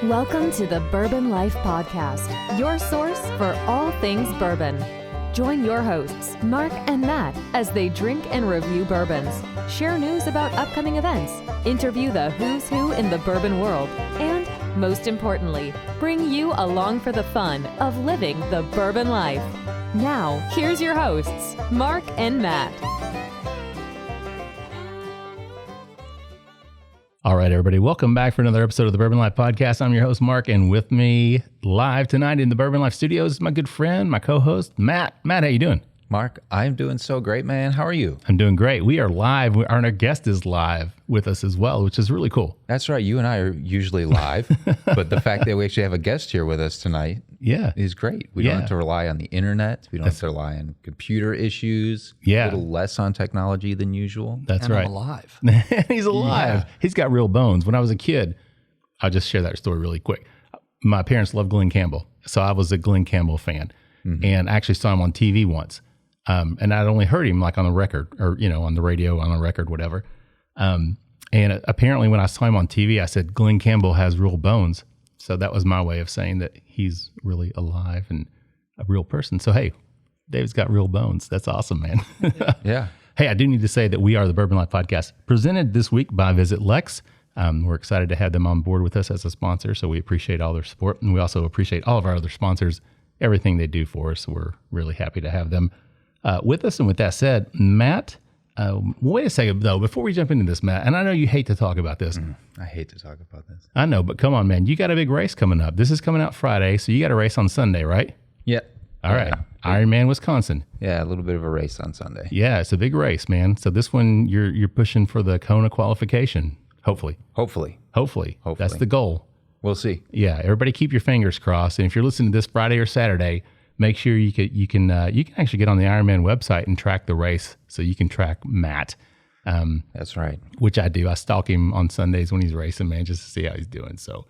Welcome to the Bourbon Life Podcast, your source for all things bourbon. Join your hosts, Mark and Matt, as they drink and review bourbons, share news about upcoming events, interview the who's who in the bourbon world, and, most importantly, bring you along for the fun of living the bourbon life. Now, here's your hosts, Mark and Matt. All right, everybody, welcome back for another episode of the Bourbon Life Podcast. I'm your host, Mark, and with me live tonight in the Bourbon Life studios is my good friend, my co-host, Matt. Matt, how you doing? Mark, I'm doing so great, man. How are you? I'm doing great. We are live. Our guest is live with us as well, which is really cool. That's right. You and I are usually live, but the fact that we actually have a guest here with us tonight is great. We don't have to rely on the internet. We don't have to rely on computer issues. A little less on technology than usual. That's right. I'm alive. He's alive. Yeah. He's got real bones. When I was a kid, I'll just share that story really quick. My parents loved Glenn Campbell, so I was a Glenn Campbell fan, and I actually saw him on TV once. And I'd only heard him like on the record or, on the radio, on a record, whatever. And apparently when I saw him on TV, I said, Glenn Campbell has real bones. So that was my way of saying that he's really alive and a real person. So, hey, David's got real bones. That's awesome, man. Yeah. Hey, I do need to say that we are the Bourbon Life Podcast, presented this week by VisitLEX. We're excited to have them on board with us as a sponsor. So we appreciate all their support. And we also appreciate all of our other sponsors, everything they do for us. So we're really happy to have them with us. And with that said, Matt, wait a second, though, before we jump into this, Matt, and I know you hate to talk about this. I hate to talk about this. I know, but come on, man. You got a big race coming up. This is coming out Friday, so you got a race on Sunday, right? Yeah. All right. Ironman, Wisconsin. Yeah, a little bit of a race on Sunday. Yeah, it's a big race, man. So this one, you're pushing for the Kona qualification, hopefully. Hopefully. That's the goal. We'll see. Yeah, everybody keep your fingers crossed. And if you're listening to this Friday or Saturday, make sure you can actually get on the Ironman website and track the race, so you can track Matt. That's right. Which I do. I stalk him on Sundays when he's racing, man, just to see how he's doing. So,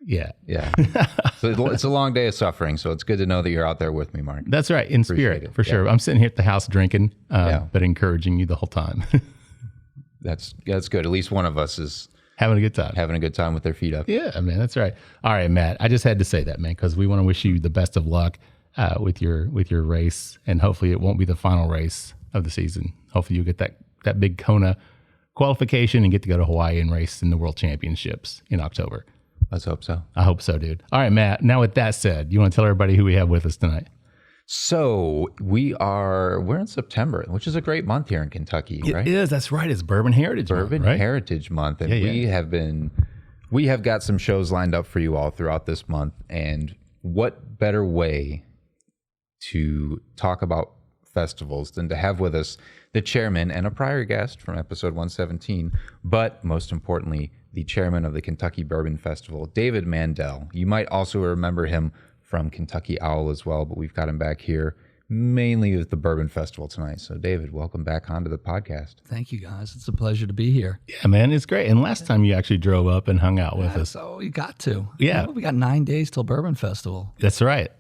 yeah. So it's a long day of suffering, so it's good to know that you're out there with me, Mark. That's right, in spirit, for sure. I'm sitting here at the house drinking, but encouraging you the whole time. That's good. At least one of us is having a good time with their feet up. Yeah, man, that's right. All right, Matt, I just had to say that, man, because we want to wish you the best of luck with your race, and hopefully it won't be the final race of the season. Hopefully you'll get that big Kona qualification and get to go to Hawaii and race in the World Championships in October. Let's hope so. I hope so, dude. All right, Matt, now with that said, you want to tell everybody who we have with us tonight? So we're in September, which is a great month here in Kentucky, right? It is. That's right. It's Bourbon Heritage Month, right? Heritage Month. And we have got some shows lined up for you all throughout this month. And what better way to talk about festivals than to have with us the chairman and a prior guest from episode 117, but most importantly, the chairman of the Kentucky Bourbon Festival, David Mandell. You might also remember him from Kentucky Owl as well, but we've got him back here mainly with the Bourbon Festival tonight. So David, welcome back onto the podcast. Thank you, guys. It's a pleasure to be here. Yeah, man, it's great. And last time you actually drove up and hung out with us. So you got to. Yeah. We got 9 days till Bourbon Festival. That's right.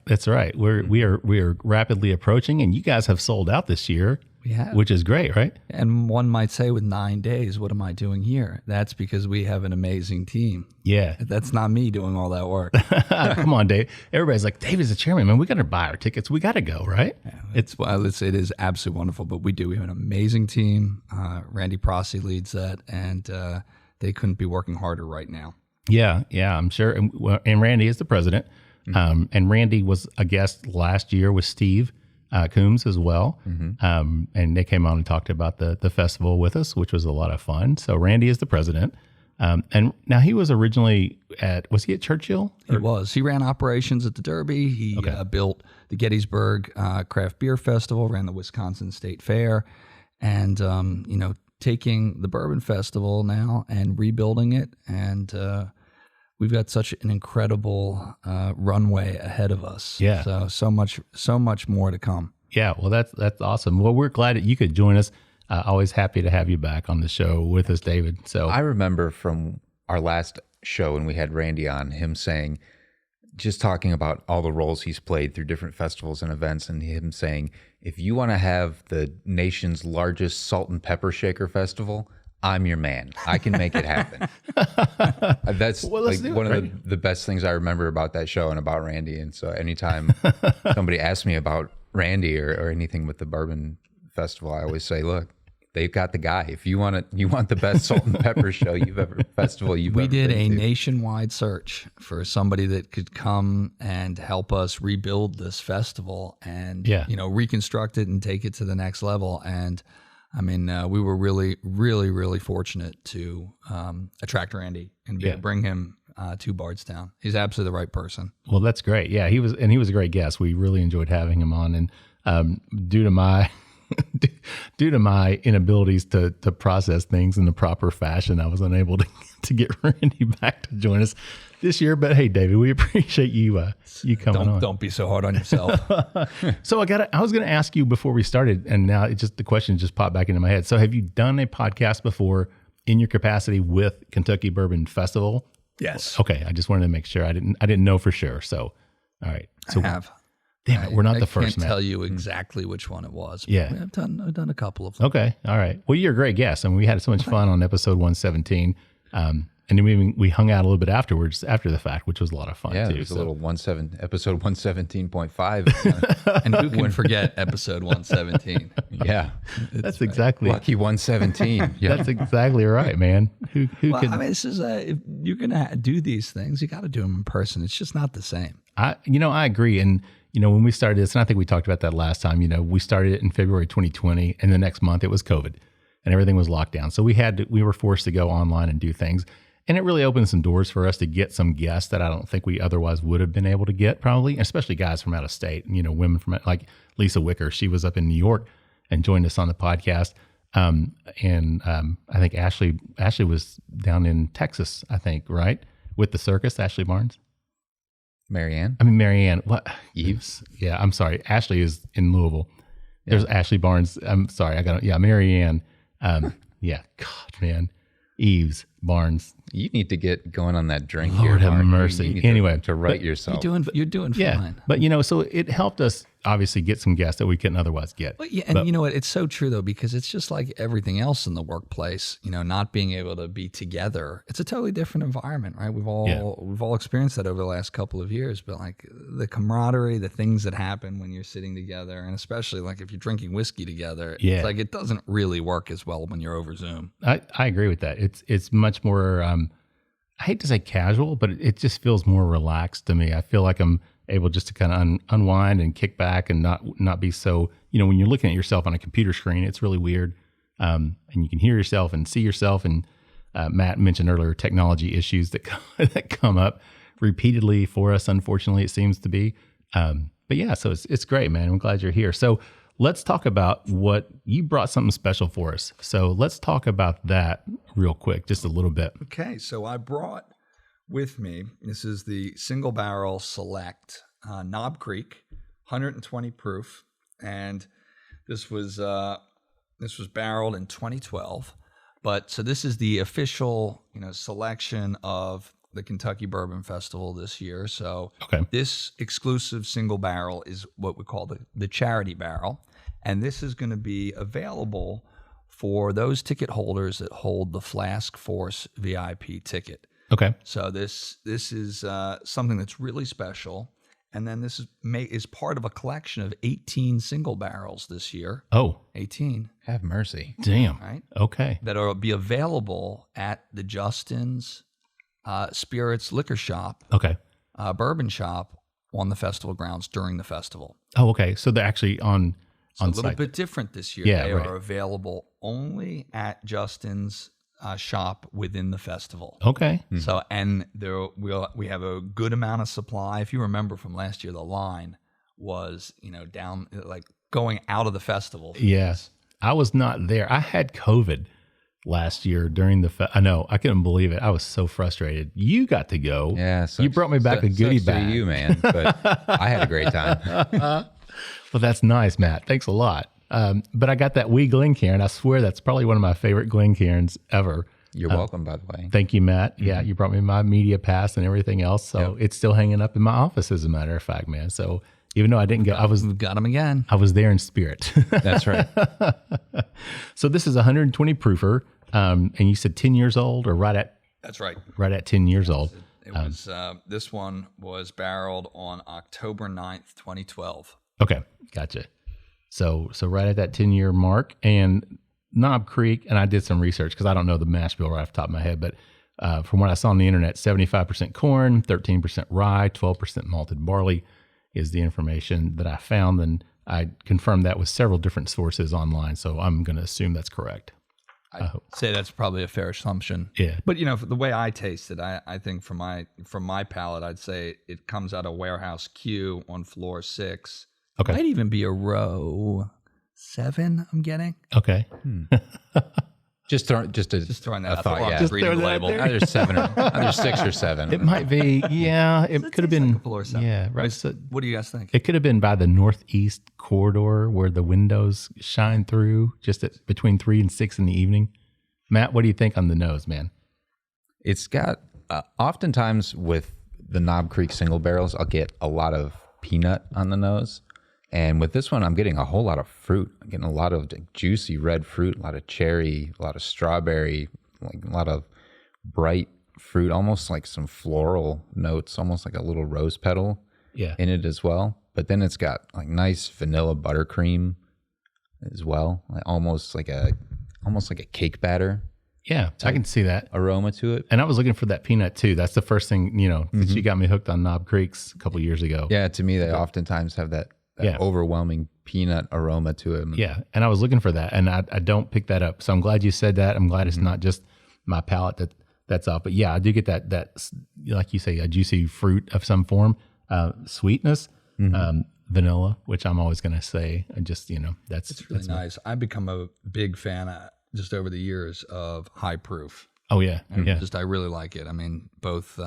We are rapidly approaching, and you guys have sold out this year. Yeah. Which is great, right? And one might say, with 9 days, what am I doing here? That's because we have an amazing team. Yeah. That's not me doing all that work. Come on, Dave. Everybody's like, David's the chairman, man. We got to buy our tickets. We got to go, right? Yeah, it is absolutely wonderful, but we do. We have an amazing team. Randy Prossi leads that, and they couldn't be working harder right now. Yeah, I'm sure. And Randy is the president. And Randy was a guest last year with Steve Coombs as well. And they came on and talked about the festival with us, which was a lot of fun. So Randy is the president. And now he was originally was he at Churchill? He was. He ran operations at the Derby. He built the Gettysburg Craft Beer Festival, ran the Wisconsin State Fair, and, taking the Bourbon Festival now and rebuilding it. And we've got such an incredible runway ahead of us. Yeah. So much more to come. Yeah. Well, that's awesome. Well, we're glad that you could join us. Always happy to have you back on the show with us, David. So I remember from our last show when we had Randy on, him saying, just talking about all the roles he's played through different festivals and events, and him saying, if you want to have the nation's largest salt and pepper shaker festival, I'm your man. I can make it happen. That's like one of the best things I remember about that show and about Randy. And so anytime somebody asks me about Randy or anything with the Bourbon Festival, I always say, look, they've got the guy. If you want the best salt and pepper show you've ever been We did a to. nationwide search for somebody that could come and help us rebuild this festival and reconstruct it and take it to the next level. And I mean, we were really, really, really fortunate to attract Randy and bring him to Bardstown. He's absolutely the right person. Well, that's great. Yeah, he was a great guest. We really enjoyed having him on, and due to my inabilities to process things in the proper fashion, I was unable to get Randy back to join us this year. But hey, David, we appreciate you coming on. Don't be so hard on yourself. So I was going to ask you before we started, and now the question just popped back into my head. So have you done a podcast before in your capacity with Kentucky Bourbon Festival? Yes. Okay, I just wanted to make sure. I didn't know for sure. So, all right. So I have. Damn it, we're not the first. I can't tell you exactly which one it was. But yeah, I've done a couple of them. Okay, all right. Well, you're a great guest, and we had so much fun on episode 117. And then we hung out a little bit afterwards, after the fact, which was a lot of fun too. Yeah, it was a little episode 117.5. And who can forget episode 117? Yeah, that's exactly lucky 117. Yeah, that's exactly right, man. Who well, could? I mean, this is if you're gonna do these things, you got to do them in person. It's just not the same. I agree. And when we started this, and I think we talked about that last time. We started it in February 2020, and the next month it was COVID, and everything was locked down. So we were forced to go online and do things. And it really opened some doors for us to get some guests that I don't think we otherwise would have been able to get, probably, especially guys from out of state, women from, like Lisa Wicker. She was up in New York and joined us on the podcast. I think Ashley was down in Texas, I think, right? With the circus, Ashley Barnes. Marianne. What? Eves? Yeah, I'm sorry. Ashley is in Louisville. There's Ashley Barnes. I'm sorry. Marianne. Yeah, God, man. Eves, Barnes. You need to get going on that drink. Lord here, have mercy. You need anyway, to write yourself. You're doing fine. But so it helped us obviously get some guests that we couldn't otherwise get. But you know what? It's so true though, because it's just like everything else in the workplace. Not being able to be together. It's a totally different environment, right? We've all experienced that over the last couple of years. But like the camaraderie, the things that happen when you're sitting together, and especially like if you're drinking whiskey together, it's like it doesn't really work as well when you're over Zoom. I agree with that. It's much more. I hate to say casual, but it just feels more relaxed to me. I feel like I'm able just to kind of unwind and kick back and not be so, when you're looking at yourself on a computer screen, it's really weird. And you can hear yourself and see yourself. And Matt mentioned earlier technology issues that come up repeatedly for us. Unfortunately, it seems to be. But yeah, so it's great, man. I'm glad you're here. So let's talk about what you brought something special for us. So let's talk about that real quick, just a little bit. Okay. So I brought with me, this is the Single Barrel Select Knob Creek, 120 proof. And this was barreled in 2012. So this is the official, selection of the Kentucky Bourbon Festival this year. So This exclusive single barrel is what we call the charity barrel. And this is going to be available for those ticket holders that hold the Flask Force VIP ticket. Okay. So this is something that's really special. And then this is part of a collection of 18 single barrels this year. Oh. 18. Have mercy. Damn. Right? Okay. That will be available at the Justin's Spirits Liquor Shop, Bourbon Shop on the festival grounds during the festival. Oh, okay. So they're actually on a little site. bit different this year. Yeah, they are available only at Justin's shop within the festival. Okay. Mm-hmm. So, and we have a good amount of supply. If you remember from last year, the line was, down, like going out of the festival. Yes. I was not there. I had COVID last year during the I know, I couldn't believe it. I was so frustrated. You got to go. Yeah. You brought me back a goodie bag. You, man. But I had a great time. Well, that's nice, Matt. Thanks a lot. But I got that wee Glencairn. I swear that's probably one of my favorite Glencairns ever. You're welcome, by the way. Thank you, Matt. Mm-hmm. Yeah, you brought me my media pass and everything else. So It's still hanging up in my office, as a matter of fact, man. So even though I didn't go, we've got them again. I was there in spirit. That's right. So this is a 120 proofer. And you said 10 years old, or That's right. Right at 10 years old. It was this one was barreled on October 9th, 2012. Okay, gotcha. So right at that 10-year mark. And Knob Creek, and I did some research because I don't know the mash bill right off the top of my head, but from what I saw on the internet, 75% corn, 13% rye, 12% malted barley is the information that I found. And I confirmed that with several different sources online. So I'm going to assume that's correct. I'd say that's probably a fair assumption. Yeah. But, the way I taste it, I think from my palate, I'd say it comes out of warehouse Q on floor 6. Okay. Might even be a row 7, I'm getting. Okay. Just throwing that thought. Yeah, Just reading the label. Either 6 or 7. It might be, yeah. It could have been, like floor 7. yeah, right. So What do you guys think? it could have been by the northeast corridor where the windows shine through, just between 3 and 6 in the evening. Matt, what do you think on the nose, man? It's got, oftentimes with the Knob Creek single barrels, I'll get a lot of peanut on the nose. And with this one, I'm getting a whole lot of fruit. I'm getting a lot of juicy red fruit, a lot of cherry, a lot of strawberry, like a lot of bright fruit, almost like some floral notes, almost like a little rose petal in it as well. But then it's got like nice vanilla buttercream as well, almost like a cake batter. Yeah, I can see that aroma to it. And I was looking for that peanut too. That's the first thing, that you got me hooked on Knob Creeks a couple years ago. Yeah, to me, they oftentimes have that overwhelming peanut aroma to it. Yeah, and I was looking for that, and I don't pick that up. So I'm glad you said that. I'm glad it's not just my palate that's off. But yeah, I do get that like you say, a juicy fruit of some form, sweetness, vanilla, which I'm always going to say. And just that's really nice. I've become a big fan just over the years of high proof. Oh yeah, I really like it. I mean, both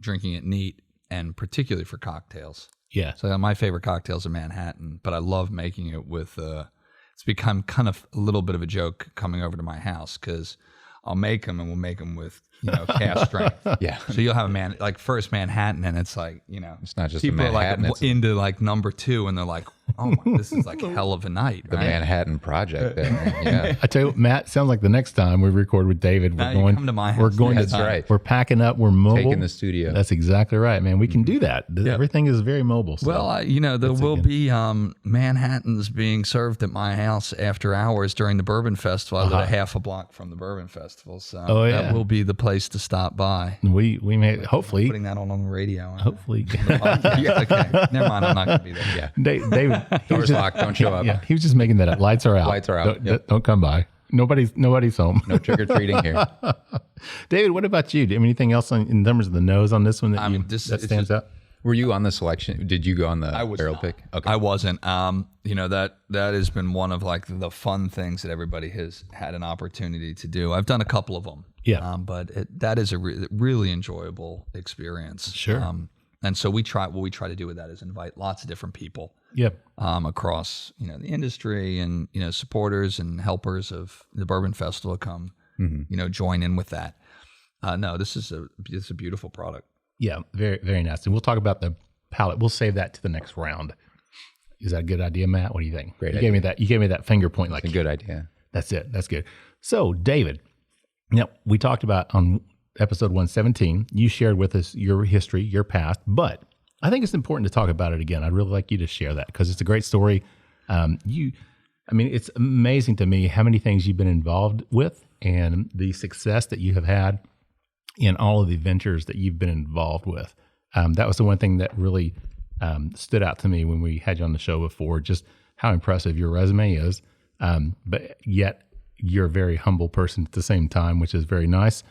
drinking it neat and particularly for cocktails. Yeah. So my favorite cocktails are Manhattan, but I love making it with, it's become kind of a little bit of a joke coming over to my house because I'll make them and we'll make them with, cask strength. Yeah. So you'll have a first Manhattan and it's like, it's not just people a Manhattan. are like into like number 2 and they're like, oh, this is like a hell of a night. The Manhattan Project there. Yeah. I tell you what, Matt, sounds like the next time we record with David, we're going, come to my house. We're going That's right. We're packing up. We're mobile. Taking the studio. That's exactly right, man. We can do that. Yeah. Everything is very mobile. So. Well, there will be Manhattans being served at my house after hours during the Bourbon Festival. I live a half a block from the Bourbon Festival, so that will be the place to stop by. We may hopefully putting that on the radio. Hopefully, okay. Never mind. I'm not going to be there. Yeah, David, doors locked. Don't show up. Yeah, he was just making that up. Lights are out. Lights are out. Don't come by. Nobody's home. No trick or treating here. David, what about you? Do you have anything else in terms of the nose on this one that stands out? Were you on the selection? Did you go on the barrel pick? Okay. I wasn't. That has been one of like the fun things that everybody has had an opportunity to do. I've done a couple of them. Yeah. But that is a really enjoyable experience. Sure. And so what we try to do with that is invite lots of different people. Yep. Across the industry and supporters and helpers of the Bourbon Festival come join in with that. No, this is a beautiful product. Yeah, very, very nice. And we'll talk about the palate. We'll save that to the next round. Is that a good idea, Matt? What do you think? Great idea. You gave me that finger point. Like a good idea. That's it. That's good. So, David, we talked about on episode 117, you shared with us your history, your past, but I think it's important to talk about it again. I'd really like you to share that because it's a great story. It's amazing to me how many things you've been involved with and the success that you have had in all of the ventures that you've been involved with. That was the one thing that really stood out to me when we had you on the show before, just how impressive your resume is. But yet you're a very humble person at the same time, which is very nice.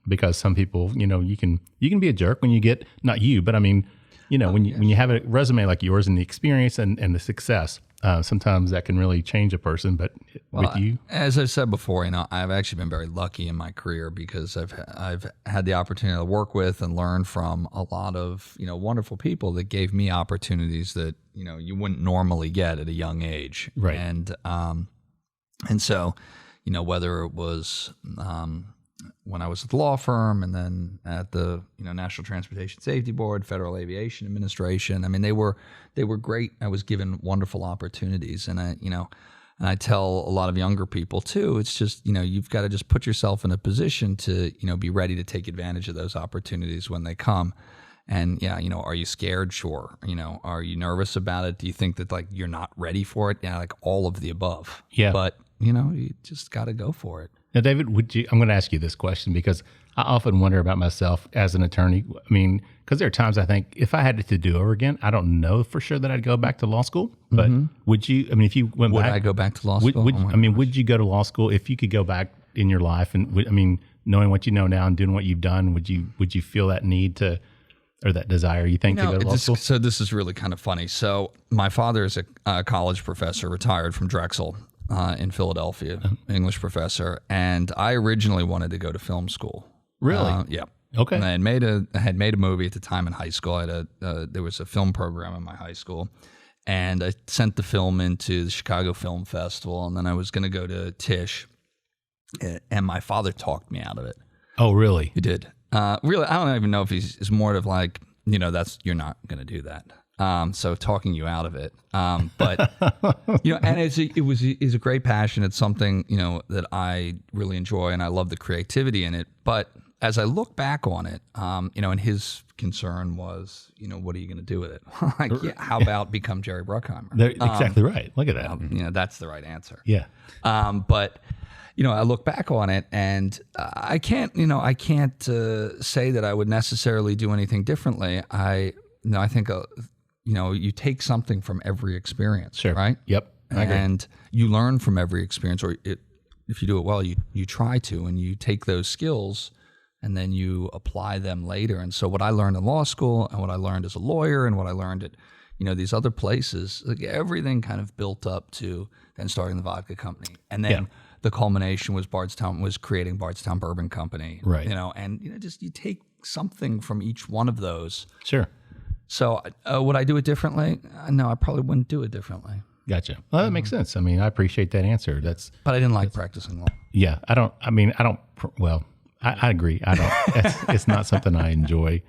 Because some people, you can be a jerk when you get, not you, but when you have a resume like yours and the experience and the success, sometimes that can really change a person. But with you, as I've said before, I've actually been very lucky in my career because I've had the opportunity to work with and learn from a lot of wonderful people that gave me opportunities that you wouldn't normally get at a young age, right? And so whether it was when I was at the law firm and then at the National Transportation Safety Board, Federal Aviation Administration. They were great. I was given wonderful opportunities, and And I tell a lot of younger people too, it's just, you've got to just put yourself in a position to, be ready to take advantage of those opportunities when they come. And are you scared? Sure. Are you nervous about it? Do you think that like you're not ready for it? Yeah, like all of the above. Yeah. But, you just got to go for it. Now, David, I'm going to ask you this question because I often wonder about myself as an attorney. I mean, because there are times I think if I had it to do over again, I don't know for sure that I'd go back to law school. But would you? I mean, if you went back, would I go back to law school? Would you go to law school if you could go back in your life? And knowing what you know now and doing what you've done, would you feel that need to, or that desire? You think to go to law school? So this is really kind of funny. So my father is a college professor, retired from Drexel. In Philadelphia, English professor, and I originally wanted to go to film school. Really? Yeah. Okay. And I had made a movie at the time in high school. There was a film program in my high school, and I sent the film into the Chicago Film Festival, and then I was going to go to Tisch, and my father talked me out of it. Oh, really? He did. Really, I don't even know if he's more of like, you're not going to do that. So talking you out of it, but and it's a great passion. It's something that I really enjoy, and I love the creativity in it. But as I look back on it, and his concern was, what are you going to do with it? How about become Jerry Bruckheimer? Exactly right. Look at that. That's the right answer. Yeah. But I look back on it, and I can't say that I would necessarily do anything differently. I think. You take something from every experience, sure. Right? Yep. And you learn from every experience, or if you do it well, you try to, and you take those skills and then you apply them later. And so what I learned in law school and what I learned as a lawyer and what I learned at, these other places, like everything kind of built up to then starting the vodka company. And then the culmination was creating Bardstown Bourbon Company. Right. Just you take something from each one of those. Sure. So would I do it differently? No, I probably wouldn't do it differently. Gotcha. Well, that makes sense. I mean, I appreciate that answer. But I didn't like practicing law. Yeah, I agree. It's not something I enjoy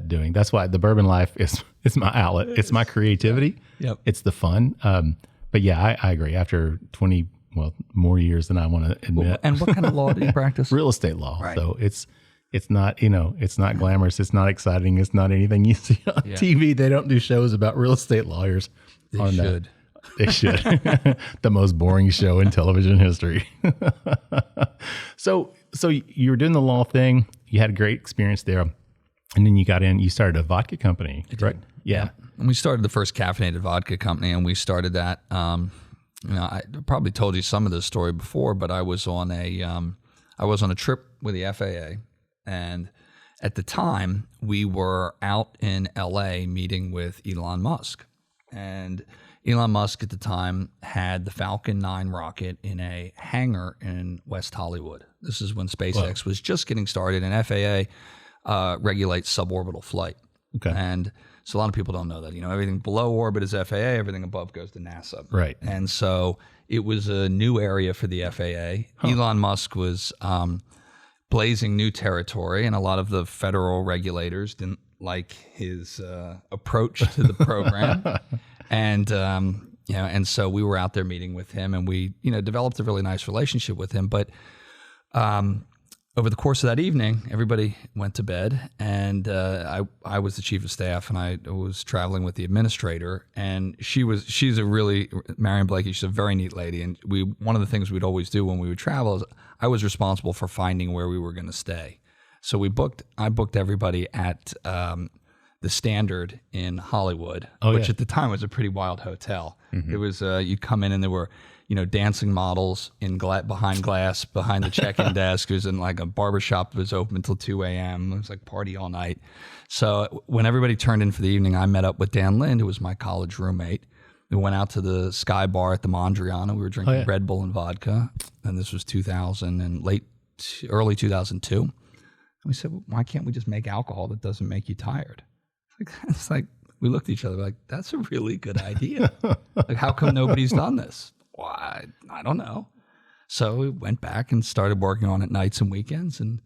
doing. That's why the Bourbon Life is my outlet. It's my creativity. Yep. It's the fun. But yeah, I agree. After 20 more years than I want to admit. And what kind of law do you practice? Real estate law. Right. So it's not, it's not glamorous. It's not exciting. It's not anything you see on TV. They don't do shows about real estate lawyers. They should. They should. The most boring show in television history. So you were doing the law thing. You had a great experience there. And then you started a vodka company, correct? Yeah. And we started the first caffeinated vodka company, and we started that. I probably told you some of this story before, but I was on a trip with the FAA. And at the time, we were out in LA meeting with Elon Musk. And Elon Musk at the time had the Falcon 9 rocket in a hangar in West Hollywood. This is when SpaceX was just getting started, and FAA regulates suborbital flight. Okay. And so a lot of people don't know that. Everything below orbit is FAA, everything above goes to NASA. Right. And so it was a new area for the FAA. Elon Musk was blazing new territory, and a lot of the federal regulators didn't like his approach to the program. And so we were out there meeting with him, and we developed a really nice relationship with him. But over the course of that evening, everybody went to bed, and I was the chief of staff, and I was traveling with the administrator, and she's a really, Marion Blakey, she's a very neat lady, and one of the things we'd always do when we would travel is I was responsible for finding where we were going to stay. So I booked everybody at the Standard in Hollywood, which at the time was a pretty wild hotel. Mm-hmm. It was you come in and there were dancing models behind glass behind the check-in desk. It was in like a barbershop that was open until 2 a.m. It was like party all night. So when everybody turned in for the evening, I met up with Dan Lind, who was my college roommate. We went out to the Sky Bar at the Mondrian. We were drinking Red Bull and vodka, and this was 2000 and early 2002. And we said, well, why can't we just make alcohol that doesn't make you tired? It's like we looked at each other like, that's a really good idea. Like, how come nobody's done this? Well, I don't know. So we went back and started working on it nights and weekends. And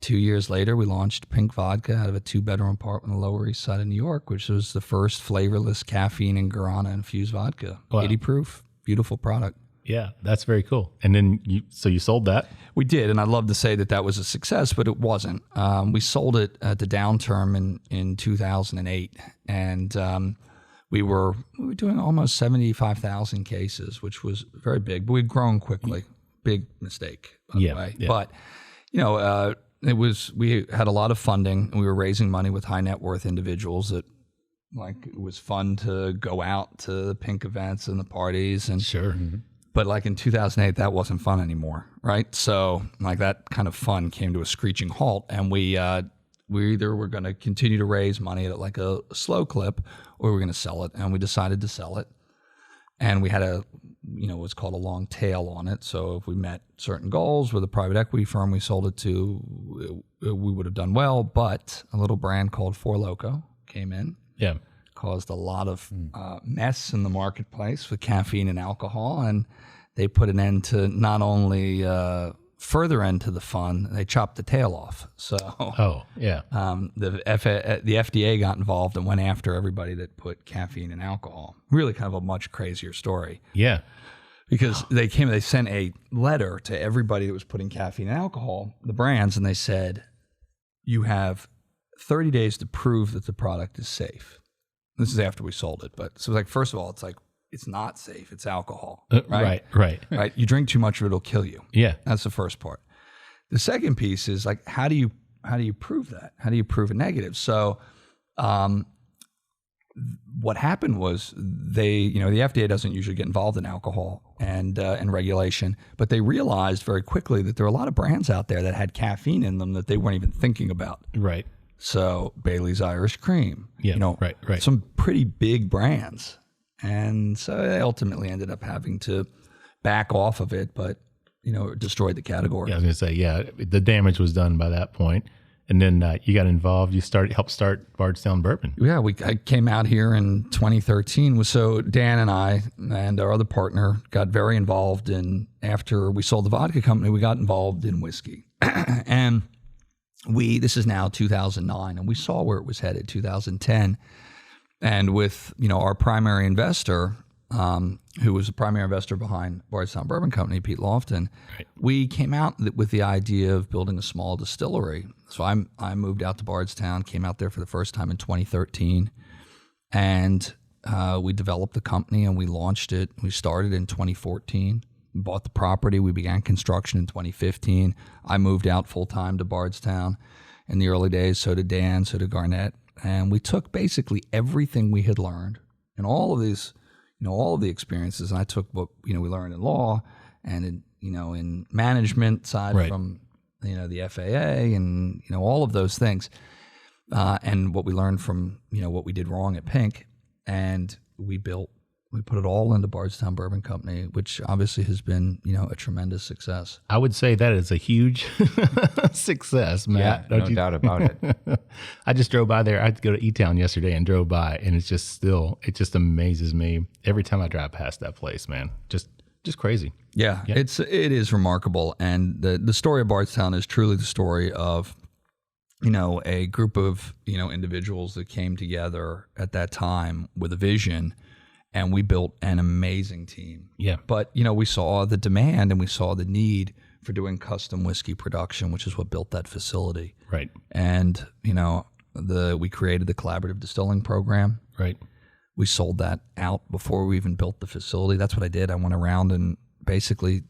2 years later, we launched Pink Vodka out of a 2-bedroom apartment on the Lower East Side of New York, which was the first flavorless caffeine and guarana infused vodka. Wow. 80 proof, beautiful product. Yeah, that's very cool. And then you sold that? We did, and I'd love to say that was a success, but it wasn't. We sold it at the downturn in 2008, and we were doing almost 75,000 cases, which was very big, but we'd grown quickly. Big mistake, by the way. Yeah. But, we had a lot of funding, and we were raising money with high net worth individuals that, like, it was fun to go out to the pink events and the parties. And sure. Mm-hmm. But like in 2008, that wasn't fun anymore, right? So like that kind of fun came to a screeching halt, and we either were going to continue to raise money at like a slow clip, or we were going to sell it, and we decided to sell it. And we had what's called a long tail on it. So if we met certain goals with a private equity firm we sold it to, we would have done well. But a little brand called Four Loko came in. Yeah. Caused a lot of mess in the marketplace with caffeine and alcohol, and they put an end to not only further end to the fun, they chopped the tail off. So, the FDA got involved and went after everybody that put caffeine and alcohol. Really, kind of a much crazier story. Yeah, because they sent a letter to everybody that was putting caffeine and alcohol, the brands, and they said, "You have 30 days to prove that the product is safe." This is after we sold it, but so like, first of all, it's like, it's not safe. It's alcohol, right? Right. You drink too much of it, it'll kill you. Yeah. That's the first part. The second piece is like, how do you prove that? How do you prove a negative? So, what happened was the FDA doesn't usually get involved in alcohol and regulation, but they realized very quickly that there were a lot of brands out there that had caffeine in them that they weren't even thinking about. Right. So Bailey's Irish Cream, right. Some pretty big brands. And so they ultimately ended up having to back off of it, but, it destroyed the category. Yeah, I was going to say, the damage was done by that point. And then you got involved, helped start Bardstown Bourbon. Yeah, I came out here in 2013. So Dan and I and our other partner got very involved after we sold the vodka company, we got involved in whiskey. And this is now 2009, and we saw where it was headed, 2010. And with, our primary investor, who was the primary investor behind Bardstown Bourbon Company, Pete Lofton, right. We came out with the idea of building a small distillery. So I moved out to Bardstown, came out there for the first time in 2013, and we developed the company and we launched it. We started in 2014. We bought the property. We began construction in 2015. I moved out full-time to Bardstown in the early days. So did Dan, so did Garnett. And we took basically everything we had learned and all of these, all of the experiences. And I took what, we learned in law and in management side right. from, the FAA and, all of those things. And what we learned from, what we did wrong at Pink. And we put it all into Bardstown Bourbon Company, which obviously has been, a tremendous success. I would say that is a huge success, Matt. Yeah, no doubt about it. I just drove by there. I had to go to E-Town yesterday and drove by, and it just amazes me every time I drive past that place, man. Just crazy. Yeah. It is remarkable. And the story of Bardstown is truly the story of, a group of, individuals that came together at that time with a vision. And we built an amazing team. Yeah. But, we saw the demand and we saw the need for doing custom whiskey production, which is what built that facility. Right. And, we created the collaborative distilling program. Right. We sold that out before we even built the facility. That's what I did. I went around and basically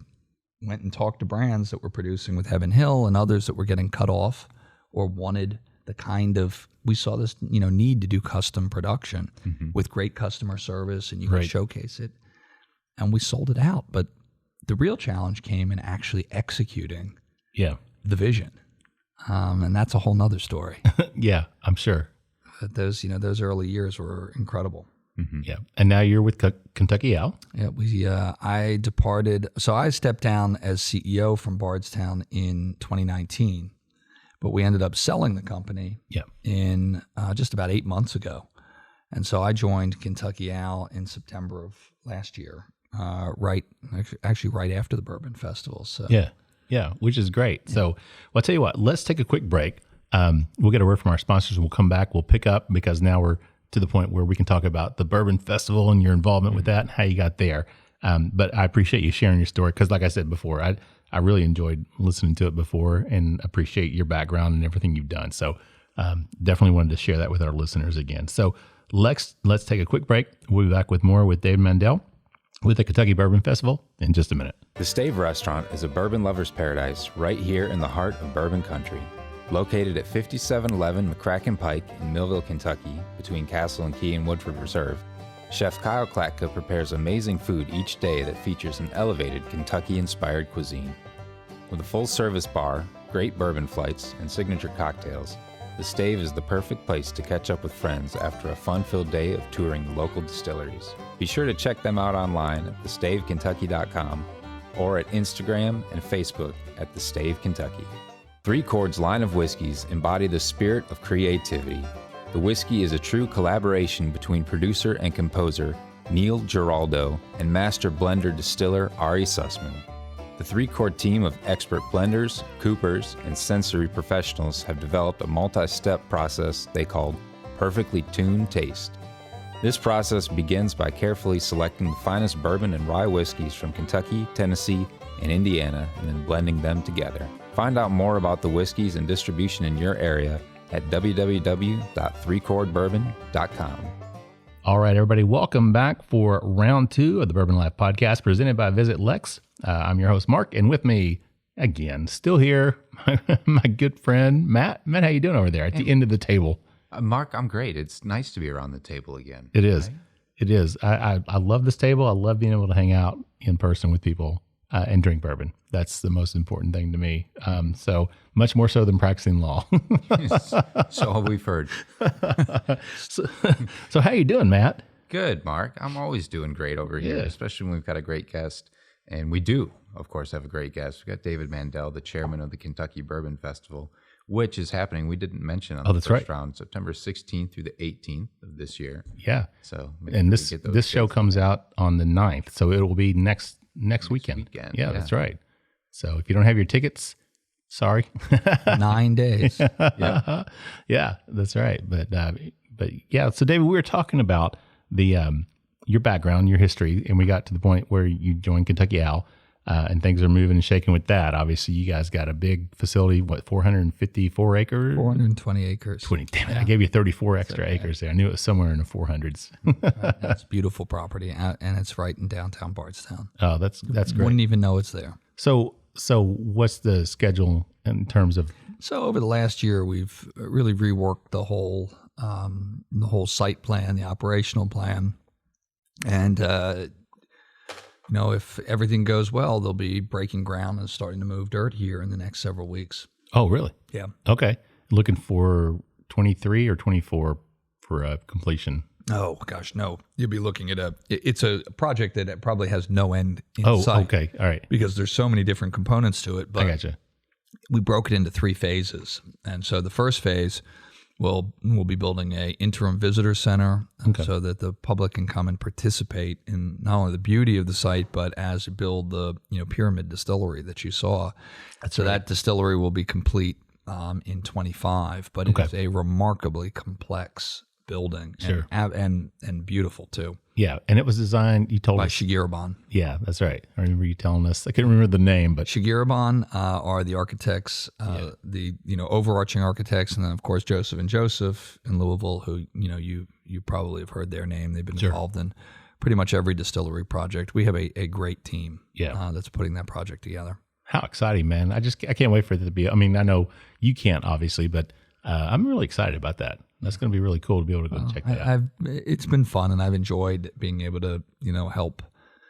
went and talked to brands that were producing with Heaven Hill and others that were getting cut off or wanted the kind of, we saw this, need to do custom production with great customer service, and you could showcase it. And we sold it out. But the real challenge came in actually executing the vision. And that's a whole nother story. Yeah, I'm sure. But those early years were incredible. Mm-hmm. Yeah. And now you're with Kentucky Owl? Yeah, I departed. So I stepped down as CEO from Bardstown in 2019. But we ended up selling the company in just about 8 months ago. And so I joined Kentucky Owl in September of last year, right after the Bourbon Festival. So Yeah, which is great. So well, I'll tell you what, let's take a quick break. We'll get a word from our sponsors and we'll come back. We'll pick up because now we're to the point where we can talk about the Bourbon Festival and your involvement with that and how you got there. But I appreciate you sharing your story because, like I said before, I really enjoyed listening to it before and appreciate your background and everything you've done. So definitely wanted to share that with our listeners again. So let's take a quick break. We'll be back with more with David Mandell with the Kentucky Bourbon Festival in just a minute. The Stave Restaurant is a bourbon lover's paradise right here in the heart of bourbon country. Located at 5711 McCracken Pike in Millville, Kentucky, between Castle and Key and Woodford Reserve, Chef Kyle Klatka prepares amazing food each day that features an elevated Kentucky-inspired cuisine. With a full-service bar, great bourbon flights, and signature cocktails, the Stave is the perfect place to catch up with friends after a fun-filled day of touring the local distilleries. Be sure to check them out online at thestavekentucky.com or at Instagram and Facebook at The Stave Kentucky. Three Chord's line of whiskeys embody the spirit of creativity. The whiskey is a true collaboration between producer and composer Neil Giraldo and master blender distiller Ari Sussman. The Three Chord team of expert blenders, coopers, and sensory professionals have developed a multi-step process they called Perfectly Tuned Taste. This process begins by carefully selecting the finest bourbon and rye whiskeys from Kentucky, Tennessee, and Indiana, and then blending them together. Find out more about the whiskeys and distribution in your area at www.threechordbourbon.com. All right, everybody, welcome back for round 2 of the Bourbon Life Podcast presented by VisitLEX. I'm your host, Mark, and with me, again, still here, my good friend, Matt. Matt, how you doing over there at the end of the table? Mark, I'm great. It's nice to be around the table again. It is. Right? It is. I love this table. I love being able to hang out in person with people and drink bourbon. That's the most important thing to me. So much more so than practicing law. So we've heard. So how you doing, Matt? Good, Mark. I'm always doing great over here, especially when we've got a great guest. And we do, of course, have a great guest. We've got David Mandell, the chairman of the Kentucky Bourbon Festival, which is happening, we didn't mention on the first round, September 16th through the 18th of this year. Yeah. So and this show comes out on the 9th, so it will be next weekend. Yeah, that's right. So if you don't have your tickets, sorry. 9 days. Yeah, that's right. But yeah, so David, we were talking about the your background, your history, and we got to the point where you joined Kentucky Owl. And things are moving and shaking with that. Obviously, you guys got a big facility, 454 acres? 420 acres. 20, damn it, I gave you 34 extra acres there. I knew it was somewhere in the 400s. Right, that's beautiful property, and it's right in downtown Bardstown. Oh, that's great. Wouldn't even know it's there. So what's the schedule in terms of? So over the last year, we've really reworked the whole site plan, the operational plan, and if everything goes well, they'll be breaking ground and starting to move dirt here in the next several weeks. Oh, really? Yeah. Okay. Looking for 23 or 24 for completion. Oh, gosh, no. You'll be looking at it's a project that probably has no end in sight. Okay. All right. Because there's so many different components to it. But I gotcha. We broke it into 3 phases. And so the first phase, we'll be building a interim visitor center so that the public can come and participate in not only the beauty of the site, but as you build the pyramid distillery that you saw. So that distillery will be complete in 25, but it is a remarkably complex building and beautiful too. Yeah, and it was designed, you told by us. Shigirabon. Yeah, that's right. I remember you telling us. I couldn't remember the name, but Shigirabon are the architects, the overarching architects, and then of course Joseph and Joseph in Louisville, who you probably have heard their name. They've been involved in pretty much every distillery project. We have a great team that's putting that project together. How exciting, man. I can't wait for it to be. I mean, I know you can't obviously, but I'm really excited about that. That's going to be really cool to be able to go check that out. It's been fun, and I've enjoyed being able to, help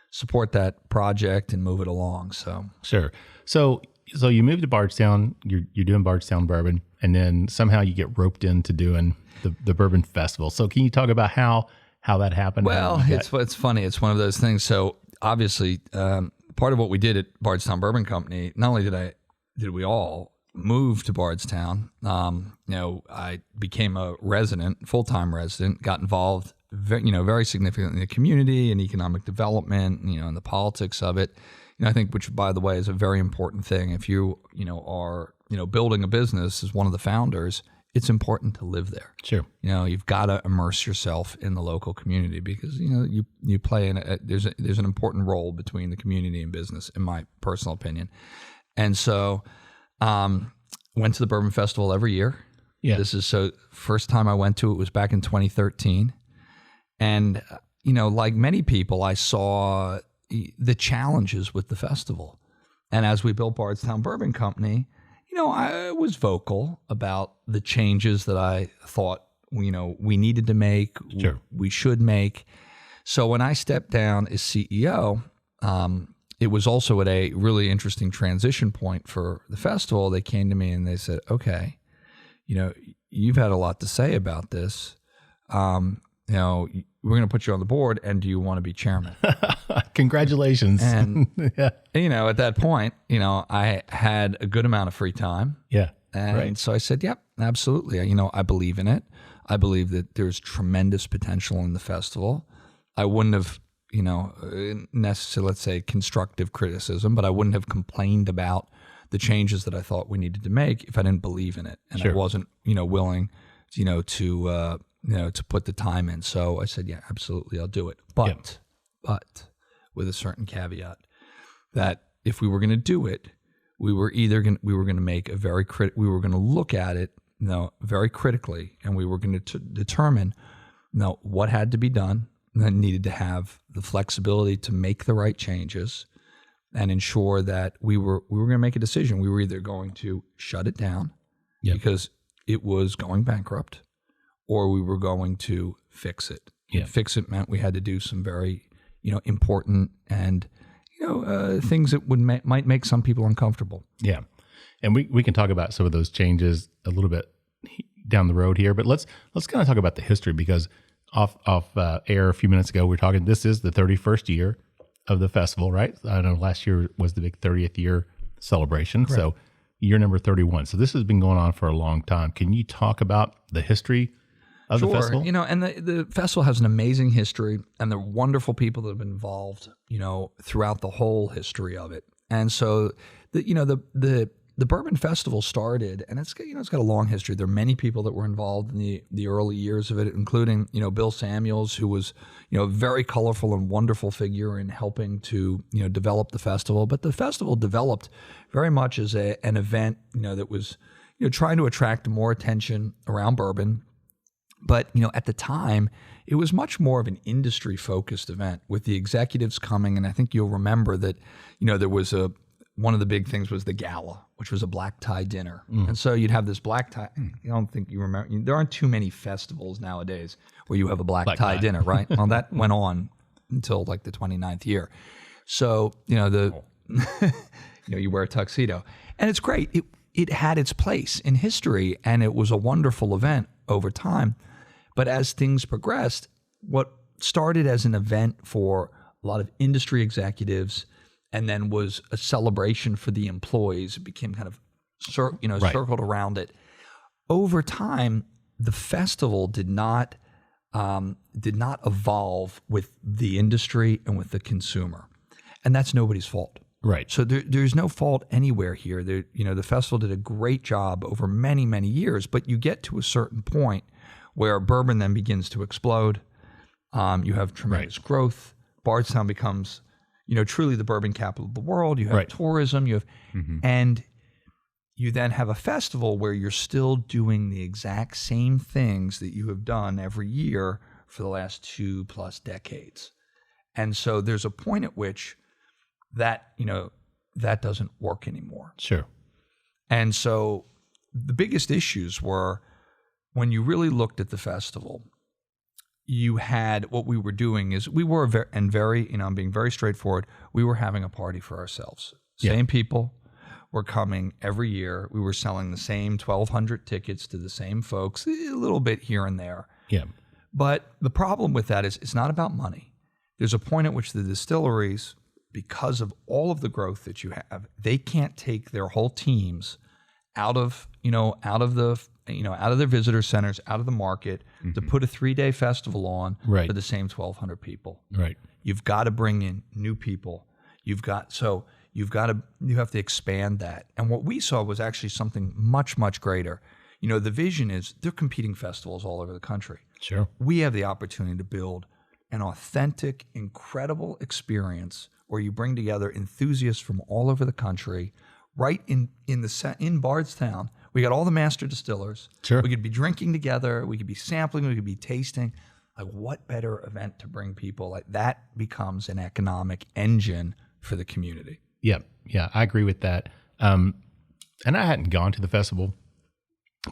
support that project and move it along. So sure. So you moved to Bardstown. You're doing Bardstown bourbon, and then somehow you get roped into doing the Bourbon Festival. So can you talk about how that happened? Well, it's funny. It's one of those things. So obviously, part of what we did at Bardstown Bourbon Company, not only did we all moved to Bardstown, I became a full-time resident, got involved very significantly in the community and economic development, and the politics of it. I think, which by the way is a very important thing. If you, are, building a business as one of the founders, it's important to live there. Sure. You've got to immerse yourself in the local community because you play in there's an important role between the community and business, in my personal opinion. And so, went to the Bourbon Festival every year. Yeah. First time I went to it was back in 2013, and like many people, I saw the challenges with the festival. And as we built Bardstown Bourbon Company, I was vocal about the changes that I thought, we needed to make, sure, we should make. So when I stepped down as CEO, it was also at a really interesting transition point for the festival. They came to me and they said, okay, you've had a lot to say about this. We're going to put you on the board, and do you want to be chairman? Congratulations. And, yeah. At that point, I had a good amount of free time. Yeah. And right. so I said, yep, absolutely. I believe in it. I believe that there's tremendous potential in the festival. I wouldn't have, necessarily, let's say, constructive criticism, but I wouldn't have complained about the changes that I thought we needed to make if I didn't believe in it. And sure. I wasn't, willing, to put the time in. So I said, yeah, absolutely, I'll do it. But with a certain caveat that if we were going to do it, we were going to make we were going to look at it, very critically, and we were going to determine, what had to be done, and needed to have the flexibility to make the right changes and ensure that we were going to make a decision. We were either going to shut it down because it was going bankrupt, or we were going to fix it. Yeah. Fix it meant we had to do some very, important and, things that might make some people uncomfortable. Yeah. And we can talk about some of those changes a little bit down the road here, but let's kind of talk about the history, because off air a few minutes ago, we were talking, this is the 31st year of the festival, right? I know last year was the big 30th year celebration. Correct. So year number 31. So this has been going on for a long time. Can you talk about the history of the festival? And the festival has an amazing history, and the wonderful people that have been involved, throughout the whole history of it. And so, the Bourbon Festival started, and it's got a long history. There are many people that were involved in the early years of it, including Bill Samuels, who was a very colorful and wonderful figure in helping to develop the festival. But the festival developed very much as an event that was trying to attract more attention around bourbon. But, at the time, it was much more of an industry-focused event with the executives coming. And I think you'll remember that, there was one of the big things was the gala, which was a black tie dinner. And so you'd have this black tie. I don't think you remember. There aren't too many festivals nowadays where you have a black tie dinner, right? Well, that went on until like the 29th year. So, you wear a tuxedo. And it's great. It had its place in history, and it was a wonderful event over time. But as things progressed, what started as an event for a lot of industry executives and then was a celebration for the employees, it became kind of circled around it. Over time, the festival did not evolve with the industry and with the consumer. And that's nobody's fault. Right. So there's no fault anywhere here. The festival did a great job over many, many years, but you get to a certain point where bourbon then begins to explode. You have tremendous growth. Bardstown becomes, truly the bourbon capital of the world. You have tourism. You have, and you then have a festival where you're still doing the exact same things that you have done every year for the last 2+ decades. And so there's a point at which that doesn't work anymore. Sure. And so the biggest issues were when you really looked at the festival, you had, what we were doing is we were I'm being very straightforward, we were having a party for ourselves. Same people were coming every year. We were selling the same 1,200 tickets to the same folks, a little bit here and there. Yeah. But the problem with that is it's not about money. There's a point at which the distilleries, because of all of the growth that you have, they can't take their whole teams out of their visitor centers, out of the market, to put a 3-day festival on for the same 1,200 people. Right. You've got to bring in new people. You have to expand that. And what we saw was actually something much, much greater. the vision is they're competing festivals all over the country. Sure. We have the opportunity to build an authentic, incredible experience where you bring together enthusiasts from all over the country, right in Bardstown. We got all the master distillers. Sure. We could be drinking together. We could be sampling. We could be tasting. Like, what better event to bring people? Like, that becomes an economic engine for the community. Yeah, I agree with that. And I hadn't gone to the festival,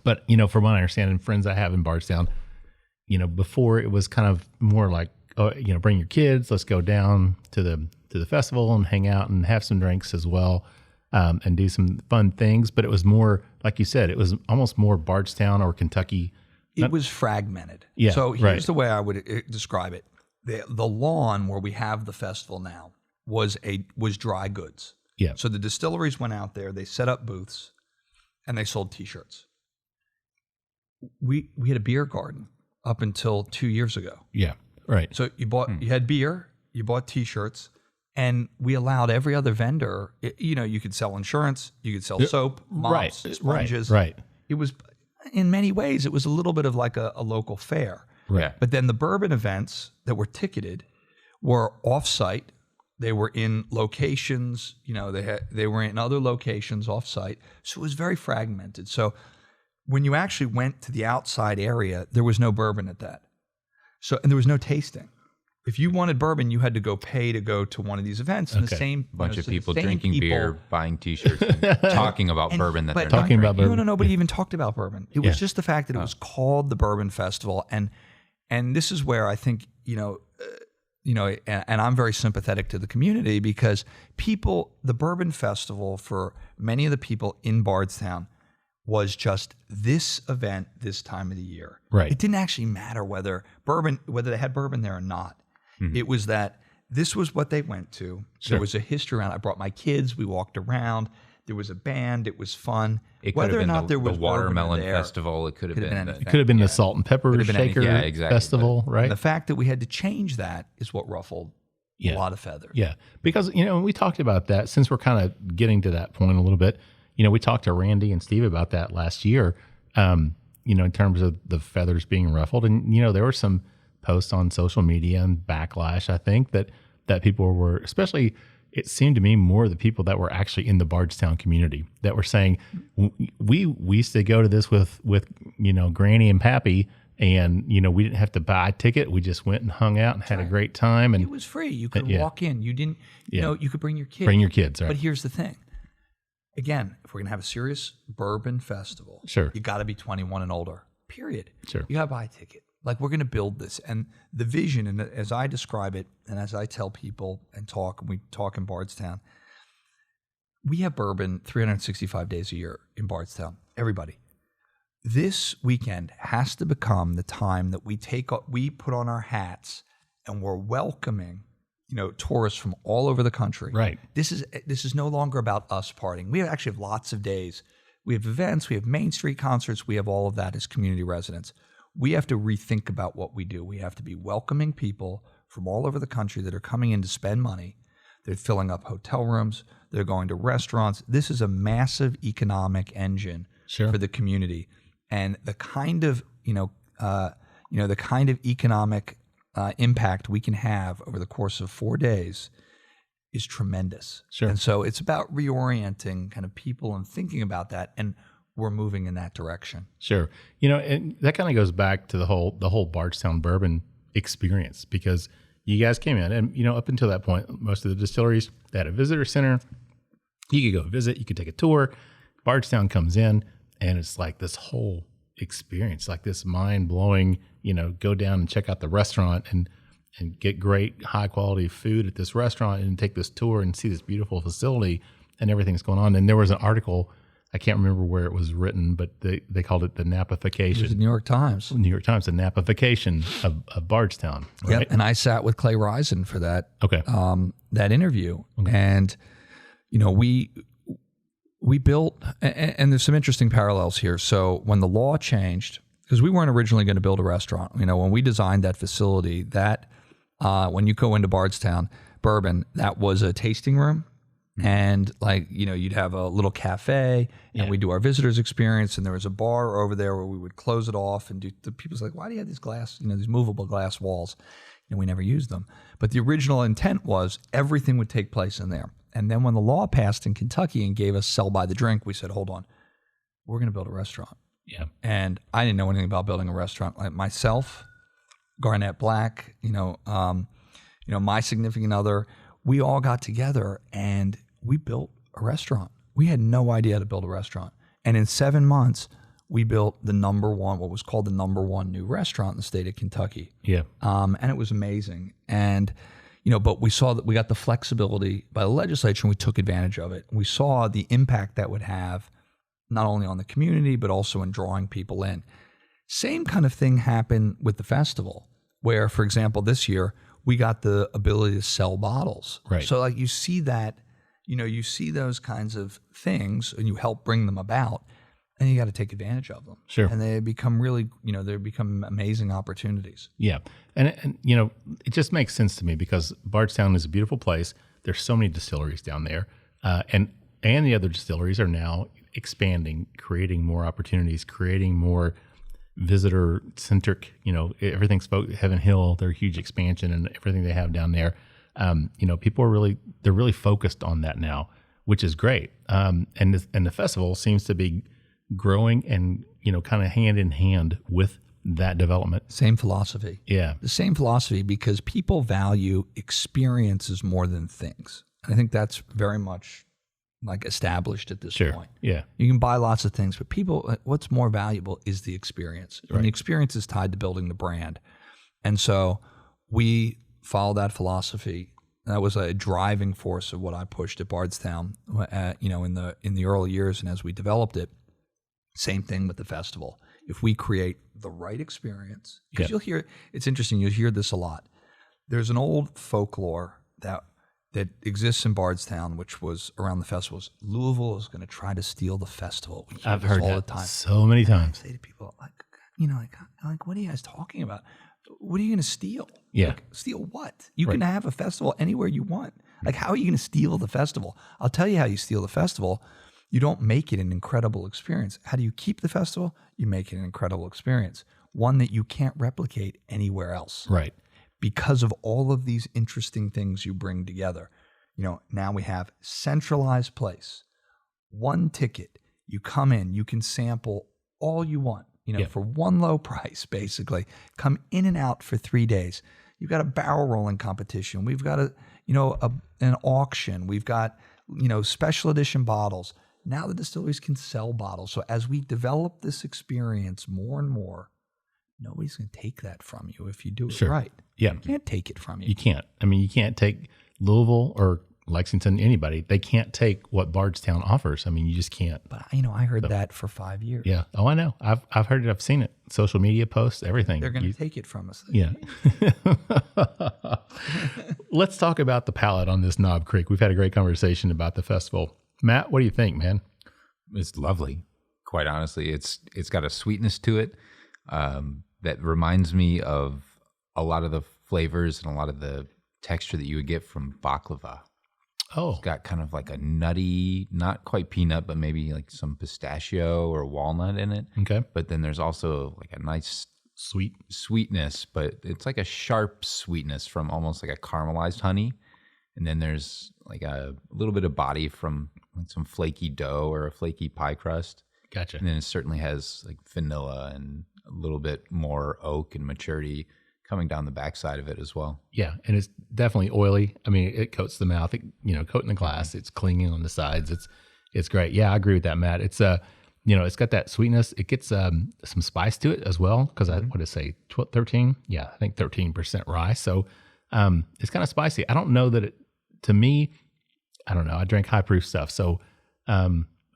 but from what I understand, and friends I have in Bardstown, before it was kind of more like, bring your kids, let's go down to the festival and hang out and have some drinks as well, and do some fun things. But it was more, like you said, it was almost more Bardstown or Kentucky. It was fragmented. Yeah, so here's the way I would describe it. The lawn where we have the festival now was dry goods. Yeah. So the distilleries went out there, they set up booths, and they sold T-shirts. We had a beer garden up until 2 years ago. Yeah, right. So you had beer, you bought T-shirts, and we allowed every other vendor. You could sell insurance, you could sell soap, mops, sponges. Right. It was, in many ways, it was a little bit of like a local fair. Right. But then the bourbon events that were ticketed were off-site. They were in locations, they were in other locations off-site. So it was very fragmented. So when you actually went to the outside area, there was no bourbon at that. And there was no tasting. If you wanted bourbon, you had to go pay to go to one of these events. And the same bunch of people drinking beer, buying T-shirts, and talking about bourbon that they're not talking about bourbon. No, nobody even talked about bourbon. It was just the fact that it was called the Bourbon Festival, and this is where I think and I'm very sympathetic to the community, because the Bourbon Festival for many of the people in Bardstown was just this event this time of the year. Right. It didn't actually matter whether they had bourbon there or not. Mm-hmm. It was that this was what they went to. Sure. There was a history around it. I brought my kids. We walked around. There was a band. It was fun. It could have been the Watermelon Festival. It could have been the Salt and Pepper Shaker Festival, right? And the fact that we had to change that is what ruffled a lot of feathers. Yeah, because we talked about that, since we're kind of getting to that point a little bit. We talked to Randy and Steve about that last year. In terms of the feathers being ruffled, and there were some posts on social media and backlash. I think that people were, especially, it seemed to me, more the people that were actually in the Bardstown community that were saying, we used to go to this with Granny and Pappy, and we didn't have to buy a ticket. We just went and hung out and had a great time, and it was free. You could walk in. You didn't, you could bring your kids. Bring your kids, right? But here's the thing. Again, if we're gonna have a serious bourbon festival, sure, you got to be 21 and older. Period. Sure, you got to buy a ticket. Like, we're going to build this, and the vision, and as I describe it, and as I tell people and we talk in Bardstown, we have bourbon 365 days a year in Bardstown. Everybody, this weekend has to become the time that we put on our hats and we're welcoming, tourists from all over the country. Right. This is no longer about us partying. We actually have lots of days. We have events. We have Main Street concerts. We have all of that as community residents. We have to rethink about what we do. We have to be welcoming people from all over the country that are coming in to spend money. They're filling up hotel rooms. They're going to restaurants. This is a massive economic engine for the community, and the kind of economic impact we can have over the course of 4 days is tremendous. Sure. And so it's about reorienting kind of people and thinking about that, and we're moving in that direction. Sure. And that kind of goes back to the whole Bardstown bourbon experience, because you guys came in and, up until that point, most of the distilleries, they had a visitor center. You could go visit, you could take a tour. Bardstown comes in, and it's like this whole experience, like this mind-blowing, go down and check out the restaurant and get great high-quality food at this restaurant, and take this tour and see this beautiful facility and everything's going on. And there was an article, I can't remember where it was written, but they called it the Napification. It was the New York Times. New York Times, the Napification of Bardstown. Right? Yep. And I sat with Clay Risen for that. Okay. That interview, and we built, and there's some interesting parallels here. So when the law changed, because we weren't originally going to build a restaurant, when we designed that facility, that when you go into Bardstown Bourbon, that was a tasting room. And like, you'd have a little cafe and we do our visitors experience, and there was a bar over there where we would close it off and the people's like, why do you have these glass, these movable glass walls? We never used them. But the original intent was everything would take place in there. And then when the law passed in Kentucky and gave us sell by the drink, we said, hold on, we're going to build a restaurant. Yeah. And I didn't know anything about building a restaurant. Like myself, Garnett Black, my significant other, we all got together and we built a restaurant. We had no idea how to build a restaurant. And in 7 months, we built what was called the #1 new restaurant in the state of Kentucky. Yeah. And it was amazing. And, but we saw that we got the flexibility by the legislature and we took advantage of it. We saw the impact that would have not only on the community, but also in drawing people in. Same kind of thing happened with the festival, where, for example, this year, we got the ability to sell bottles. Right. So like you see that, you see those kinds of things and you help bring them about, and you got to take advantage of them. Sure. And they become really, they become amazing opportunities. Yeah. And it just makes sense to me because Bardstown is a beautiful place. There's so many distilleries down there. And the other distilleries are now expanding, creating more opportunities, creating more visitor centric, everything's Heaven Hill, their huge expansion and everything they have down there. People are they're really focused on that now, which is great. And the festival seems to be growing and, kind of hand in hand with that development. Same philosophy. Yeah. The same philosophy, because people value experiences more than things. And I think that's very much like established at this point. Yeah. You can buy lots of things, but people, what's more valuable is the experience. Right. And the experience is tied to building the brand. And so we follow that philosophy. That was a driving force of what I pushed at Bardstown, in the early years. And as we developed it, same thing with the festival. If we create the right experience, because you'll hear, it's interesting, you'll hear this a lot. There's an old folklore that exists in Bardstown, which was around the festivals. Louisville is going to try to steal the festival. I've heard all that the time. so many times. I say to people, like, what are you guys talking about? What are you going to steal? Yeah. Like, steal what? You can have a festival anywhere you want. Like, how are you going to steal the festival? I'll tell you how you steal the festival. You don't make it an incredible experience. How do you keep the festival? You make it an incredible experience, one that you can't replicate anywhere else. Right. Because of all of these interesting things you bring together. Now we have centralized place, one ticket. You come in, you can sample all you want, for one low price, basically. Come in and out for 3 days. You've got a barrel rolling competition. We've got an auction. We've got, special edition bottles. Now the distilleries can sell bottles. So as we develop this experience more and more, nobody's going to take that from you if you do it right. Yeah. You can't take it from you. You can't. I mean, you can't take Louisville or Lexington, anybody. They can't take what Bardstown offers. I mean, you just can't. But, I heard that for 5 years. Yeah. Oh, I know. I've heard it. I've seen it. Social media posts, everything. They're going to take it from us. Yeah. Let's talk about the palate on this Knob Creek. We've had a great conversation about the festival. Matt, what do you think, man? It's lovely. Quite honestly, it's got a sweetness to it that reminds me of a lot of the flavors and a lot of the texture that you would get from baklava. Oh. It's got kind of like a nutty, not quite peanut, but maybe like some pistachio or walnut in it. Okay. But then there's also like a nice sweetness, but it's like a sharp sweetness from almost like a caramelized honey. And then there's like a little bit of body from like some flaky dough or a flaky pie crust. Gotcha. And then it certainly has like vanilla and a little bit more oak and maturity coming down the backside of it as well. Yeah, and it's definitely oily. I mean, it coats the mouth, coating the glass. It's clinging on the sides. It's great. Yeah, I agree with that, Matt. It's it's got that sweetness. It gets some spice to it as well because what did it say? 13? Yeah, I think 13% rye. So it's kind of spicy. I don't know that it. To me, I don't know. I drink high proof stuff, so I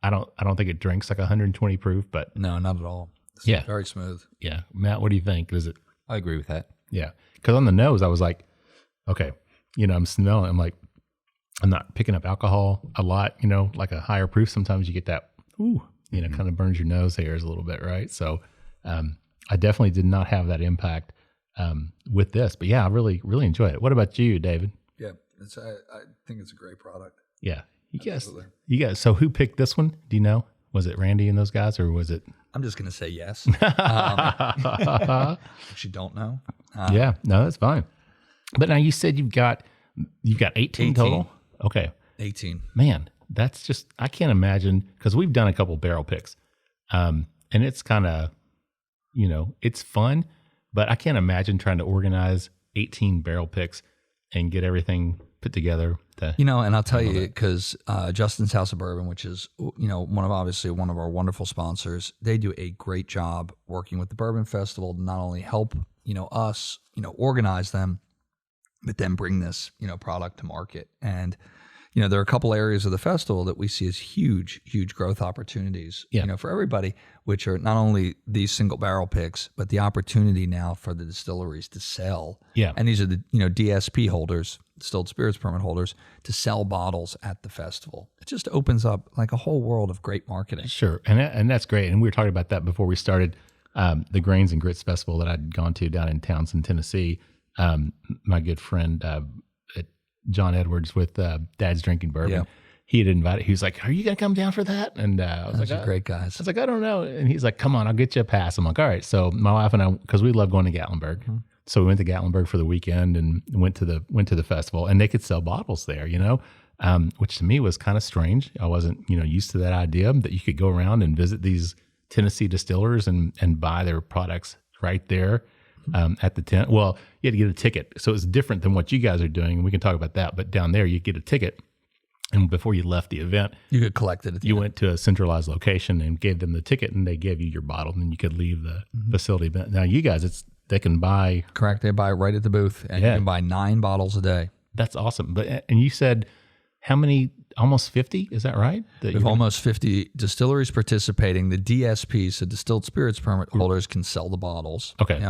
don't think it drinks like 120 proof. But no, not at all. It's very smooth. Yeah, Matt, what do you think? Is it? I agree with that. Yeah, because on the nose, I was like, okay, I'm smelling. I'm like, I'm not picking up alcohol a lot. Like a higher proof. Sometimes you get that, kind of burns your nose hairs a little bit, right? So I definitely did not have that impact with this. But yeah, I really, really enjoy it. What about you, David? Yeah, I think it's a great product. Yeah. You guys. So who picked this one? Do you know? Was it Randy and those guys, or was it? I'm just going to say yes. Actually, don't know. Yeah, no, that's fine. But now you said you've got 18 total. Okay, 18. Man, that's just, I can't imagine, because we've done a couple barrel picks, and it's kind of, it's fun, but I can't imagine trying to organize 18 barrel picks and get everything put together. And I'll tell you, because Justin's House of Bourbon, which is, one of our wonderful sponsors, they do a great job working with the Bourbon Festival to not only help, us, organize them, but then bring this, product to market. And, there are a couple areas of the festival that we see as huge, huge growth opportunities, for everybody, which are not only these single barrel picks, but the opportunity now for the distilleries to sell. Yeah. And these are the, DSP holders, distilled spirits permit holders, to sell bottles at the festival. It just opens up like a whole world of great marketing. Sure. And that's great. And we were talking about that before we started the Grains and Grits Festival that I'd gone to down in Townsend, Tennessee. My good friend, John Edwards with Dad's Drinking Bourbon. Yeah. He had invited, he was like, "Are you going to come down for that?" And I was Those are great guys. I was like, "I don't know." And he's like, "Come on, I'll get you a pass." I'm like, "All right." So my wife and I, because we love going to Gatlinburg. Mm-hmm. So we went to Gatlinburg for the weekend and went to the festival, and they could sell bottles there, which to me was kind of strange. I wasn't, used to that idea that you could go around and visit these Tennessee distillers and buy their products right there. At the tent. Well, you had to get a ticket. So it's different than what you guys are doing. And we can talk about that. But down there, you get a ticket. And before you left the event, you could collect it. You went to a centralized location and gave them the ticket, and they gave you your bottle, and then you could leave the facility. But now you guys, they can buy. Correct. They buy right at the booth, and you can buy 9 bottles a day. That's awesome. And you said how many? Almost 50? Is that right? We have almost 50 distilleries participating. The DSPs, the distilled spirits permit holders, can sell the bottles. Okay.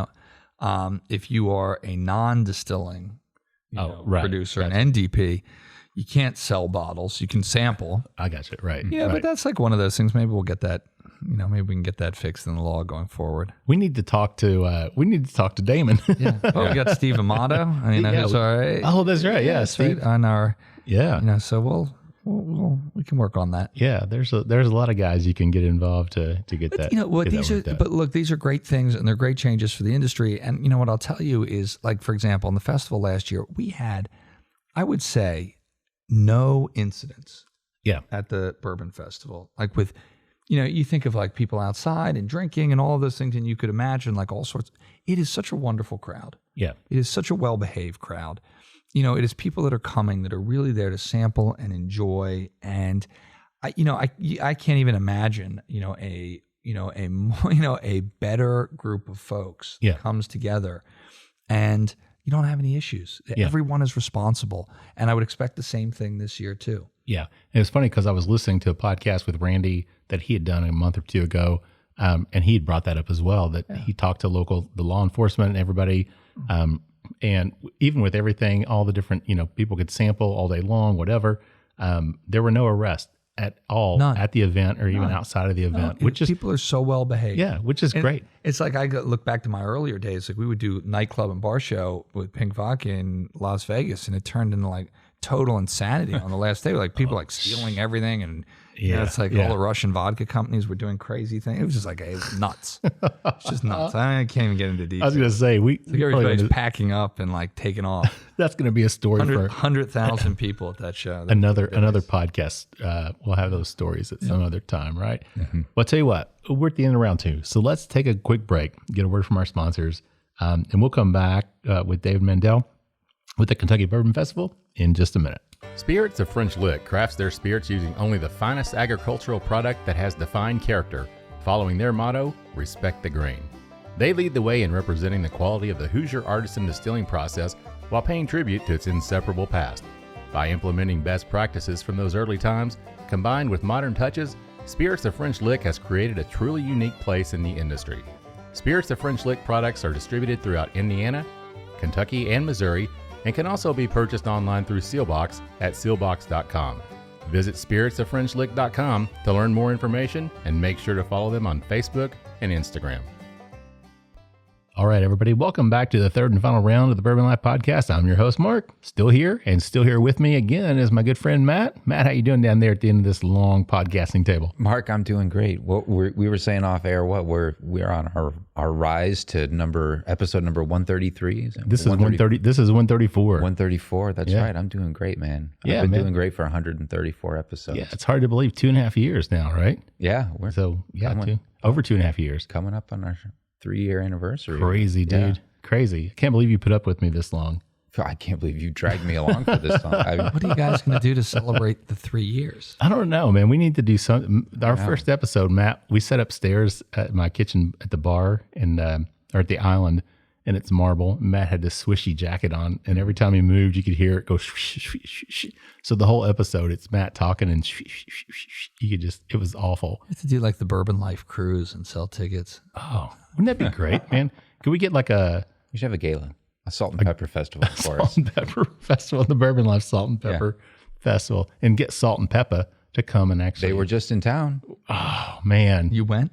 If you are a non-distilling producer, gotcha. An NDP, you can't sell bottles. You can sample. I got you. Right. Yeah, right. But that's like one of those things. Maybe we'll get that. Maybe we can get that fixed in the law going forward. We need to talk to. Damon. Yeah. Oh, we got Steve Amato. Who's all right. Oh, that's right. Yeah, Steve. Right on our. Yeah. So we can work on that. Yeah, there's a lot of guys you can get involved to get that. But look, these are great things, and they're great changes for the industry. And what I'll tell you is, like, for example, in the festival last year, we had, I would say, no incidents. Yeah. At the Bourbon Festival, like with, you think of like people outside and drinking and all of those things, and you could imagine like all sorts. It is such a wonderful crowd. Yeah. It is such a well-behaved crowd. It is people that are coming that are really there to sample and enjoy. And I can't even imagine, a better group of folks that comes together, and you don't have any issues. Yeah. Everyone is responsible. And I would expect the same thing this year too. Yeah. And it's funny because I was listening to a podcast with Randy that he had done a month or two ago. And he had brought that up as well, that he talked to the law enforcement and everybody, and even with everything, all the different, people could sample all day long, whatever. There were no arrests at all. None. At the event or even outside of the event, people are so well behaved. Yeah, which is great. It's like I look back to my earlier days. Like we would do nightclub and bar show with Pink Vodka in Las Vegas, and it turned into like total insanity on the last day. Like people stealing everything, and it's like all the Russian vodka companies were doing crazy things. It was just like it was nuts. It's just nuts. I can't even get into details. I was going to say everybody's packing up and like taking off. That's going to be a story for 100,000 people at that show. Another podcast. We'll have those stories at some other time, right? Mm-hmm. Well, I'll tell you what, we're at the end of round 2, so let's take a quick break, get a word from our sponsors, and we'll come back with David Mandell with the Kentucky Bourbon Festival in just a minute. Spirits of French Lick crafts their spirits using only the finest agricultural product that has defined character, following their motto, respect the grain. They lead the way in representing the quality of the Hoosier artisan distilling process while paying tribute to its inseparable past. By implementing best practices from those early times, combined with modern touches, Spirits of French Lick has created a truly unique place in the industry. Spirits of French Lick products are distributed throughout Indiana, Kentucky, and Missouri, and can also be purchased online through Sealbox at sealbox.com. Visit spiritsoffrenchlick.com to learn more information and make sure to follow them on Facebook and Instagram. All right, everybody, welcome back to the third and final round of the Bourbon Life Podcast. I'm your host, Mark, still here, and still here with me again is my good friend, Matt. Matt, how you doing down there at the end of this long podcasting table? Mark, I'm doing great. What we were saying off air, we're on our rise to episode number 133. This is 130. This is 134. 134. That's right. I'm doing great, man. Yeah, I've been doing great for 134 episodes. Yeah, it's hard to believe 2.5 years now, right? Yeah, over 2.5 years. Coming up on our 3-year anniversary. Crazy, dude. Yeah. Crazy. I can't believe you put up with me this long. I can't believe you dragged me along for this long. What are you guys going to do to celebrate the 3 years? I don't know, man. We need to do something. Our first episode, Matt, we sat upstairs at my kitchen at the bar or at the island, and it's marble. Matt had this swishy jacket on, and every time he moved, you could hear it go swish, swish, swish. So the whole episode, it's Matt talking, and you could just, it was awful. You have to do like the Bourbon Life cruise and sell tickets. Oh, wouldn't that be great, man? Could we get like we should have a gala, a salt and pepper festival for us. Salt and pepper festival, the Bourbon Life Salt and Pepper Festival, and get Salt and Pepper to come and actually. They were just in town. Oh man, you went?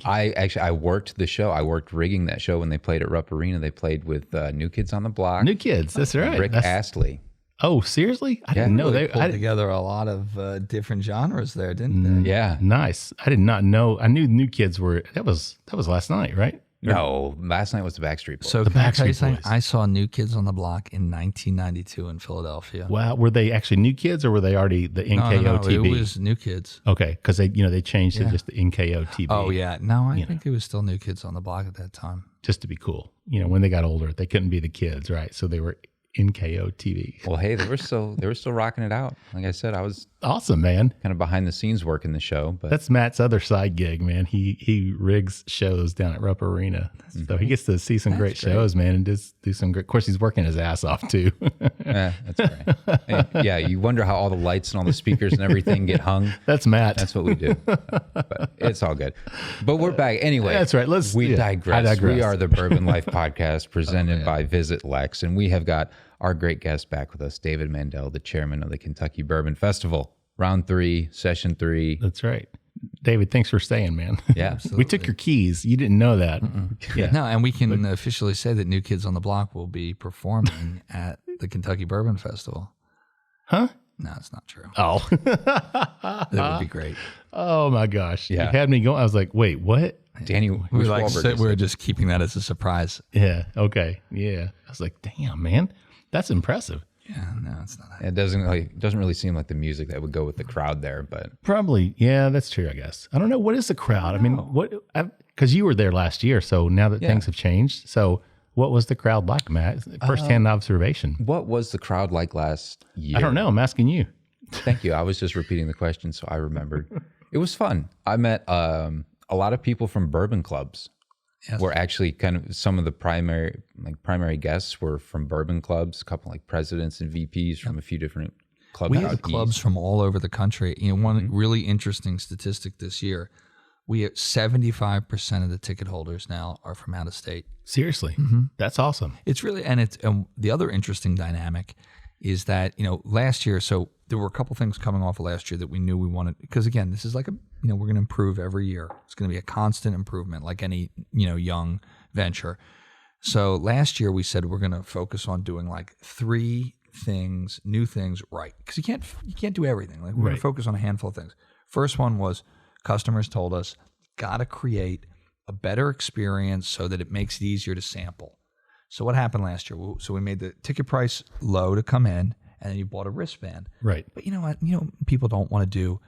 I worked the show. I worked rigging that show when they played at Rupp Arena. They played with New Kids on the Block. New Kids, that's right. Rick Astley. Oh, seriously? I didn't know they pulled together a lot of different genres there, didn't they? Yeah, nice. I did not know. I knew New Kids were. That was last night, right? No, last night was the Backstreet Boys. So the Backstreet Boys. I saw New Kids on the Block in 1992 in Philadelphia. Wow, were they actually New Kids or were they already the NKO No, TV? It was New Kids. Okay, because they changed to just the NKO TV. Oh yeah, no, I think it was still New Kids on the Block at that time. Just to be cool, when they got older, they couldn't be the kids, right? So they were NKO TV. Well, hey, they were still rocking it out. Like I said, I was awesome, man. Kind of behind the scenes working the show, but that's Matt's other side gig, man. He rigs shows down at Rupp Arena, so he gets to see some great shows, man, and just do some great. Of course, he's working his ass off too. That's right. And, you wonder how all the lights and all the speakers and everything get hung. That's Matt. That's what we do. But it's all good. But we're back anyway. That's right. We digress. I digress. We are the Bourbon Life Podcast presented by VisitLEX, and we have got our great guest back with us, David Mandell, the chairman of the Kentucky Bourbon Festival. Round 3, session 3. That's right. David, thanks for staying, man. Yeah, absolutely. We took your keys. You didn't know that. Yeah. No, and we can officially say that New Kids on the Block will be performing at the Kentucky Bourbon Festival. Huh? No, it's not true. Oh. That would be great. Oh, my gosh. Yeah. You had me going. I was like, wait, what? Danny, we were just keeping that as a surprise. Yeah. Okay. Yeah. I was like, damn, man. That's impressive. Yeah, no, it's not. It doesn't really seem like the music that would go with the crowd there, but probably, yeah, that's true. I guess I don't know what is the crowd. I mean, because you were there last year, so now that things have changed, so what was the crowd like, Matt? First-hand observation. What was the crowd like last year? I don't know. I'm asking you. Thank you. I was just repeating the question, so I remembered. It was fun. I met a lot of people from bourbon clubs. Yes. Were actually kind of some of the primary guests were from bourbon clubs, a couple like presidents and VPs from a few different clubs. We have clubs from all over the country. One really interesting statistic this year, we have 75% of the ticket holders now are from out of state. Seriously, that's awesome. It's really, and the other interesting dynamic is that last year. So there were a couple things coming off of last year that we knew we wanted, because again, this is like we're going to improve every year. It's going to be a constant improvement, like any young venture. So last year we said we're going to focus on doing like 3 things, new things, right? Because you can't do everything. Like we're going to focus on a handful of things. First one was customers told us, got to create a better experience so that it makes it easier to sample. So what happened last year? So we made the ticket price low to come in, and then you bought a wristband. Right. But you know what? People don't want to do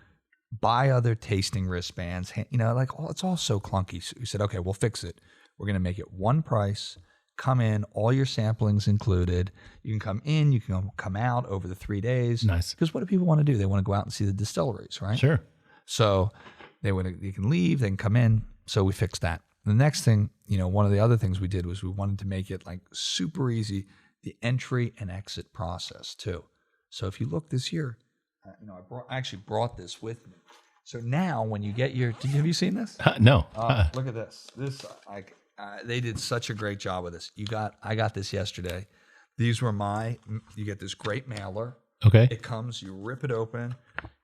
buy other tasting wristbands. It's all so clunky. So we said, okay, we'll fix it. We're going to make it one price. Come in, all your samplings included. You can come in, you can come out over the 3 days. Nice. Because what do people want to do? They want to go out and see the distilleries, right? Sure. So you can leave, they can come in. So we fixed that. The next thing, one of the other things we did was we wanted to make it like super easy, the entry and exit process too. So if you look this year, I actually brought this with me. So now when you get have you seen this? No. Look at this. They did such a great job with this. I got this yesterday. These were you get this great mailer. Okay. It comes, you rip it open.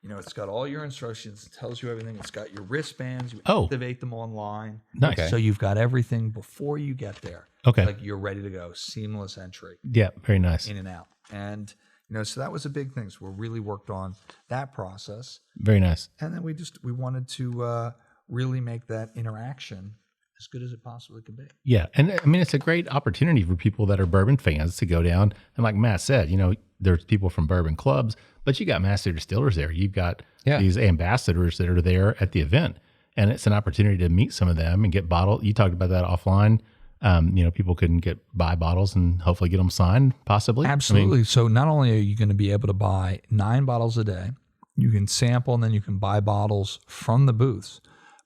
You know, it's got all your instructions. It tells you everything. It's got your wristbands. You activate them online. Nice. Okay. So you've got everything before you get there. Okay. Like you're ready to go. Seamless entry. Yeah, very nice. In and out. And, you know, so that was a big thing. So we really worked on that process. Very nice. And then we wanted to really make that interaction as good as it possibly could be. Yeah. And I mean, it's a great opportunity for people that are bourbon fans to go down. And like Matt said, you know, there's people from bourbon clubs, but you got master distillers there. You've got these ambassadors that are there at the event. And it's an opportunity to meet some of them and get bottled. You talked about that offline. You know, people can buy bottles and hopefully get them signed, possibly. Absolutely. So not only are you going to be able to buy 9 bottles a day, you can sample and then you can buy bottles from the booths.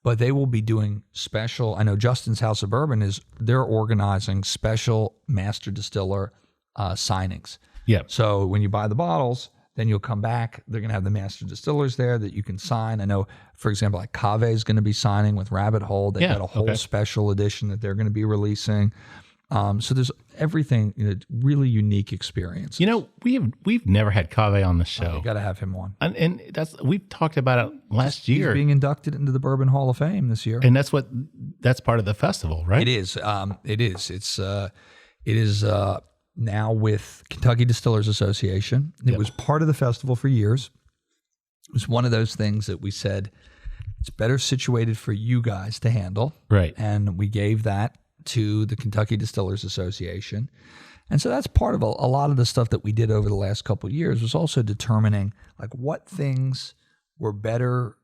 But they will be doing special. I know Justin's House of Bourbon they're organizing special master distiller signings. Yeah. So when you buy the bottles, then you'll come back. They're going to have the master distillers there that you can sign. I know, for example, like Cave is going to be signing with Rabbit Hole. They've got a whole special edition that they're going to be releasing. So there's everything, you know, really unique experience. You know, we've never had Cave on the show. You got to have him on. And we've talked about it last year. He's being inducted into the Bourbon Hall of Fame this year. And that's part of the festival, right? It is. It is now with Kentucky Distillers Association. It was part of the festival for years. It was one of those things that we said it's better situated for you guys to handle. Right. And we gave that to the Kentucky Distillers Association. And so that's part of a lot of the stuff that we did over the last couple of years was also determining like what things were better,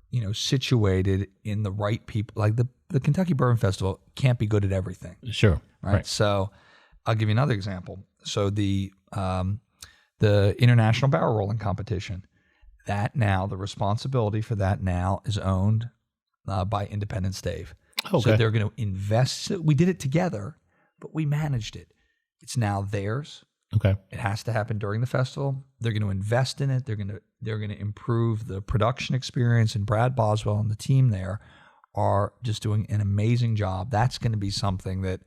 you know, situated in the right people. Like the Kentucky Bourbon Festival can't be good at everything. Sure. Right. So I'll give you another example. So the International Barrel Rolling Competition, that now, the responsibility for that now is owned by Independent Stave. Okay. So they're going to invest. We did it together, but we managed it. It's now theirs. Okay. It has to happen during the festival. They're going to invest in it. They're going to improve the production experience. And Brad Boswell and the team there are just doing an amazing job. That's going to be something that,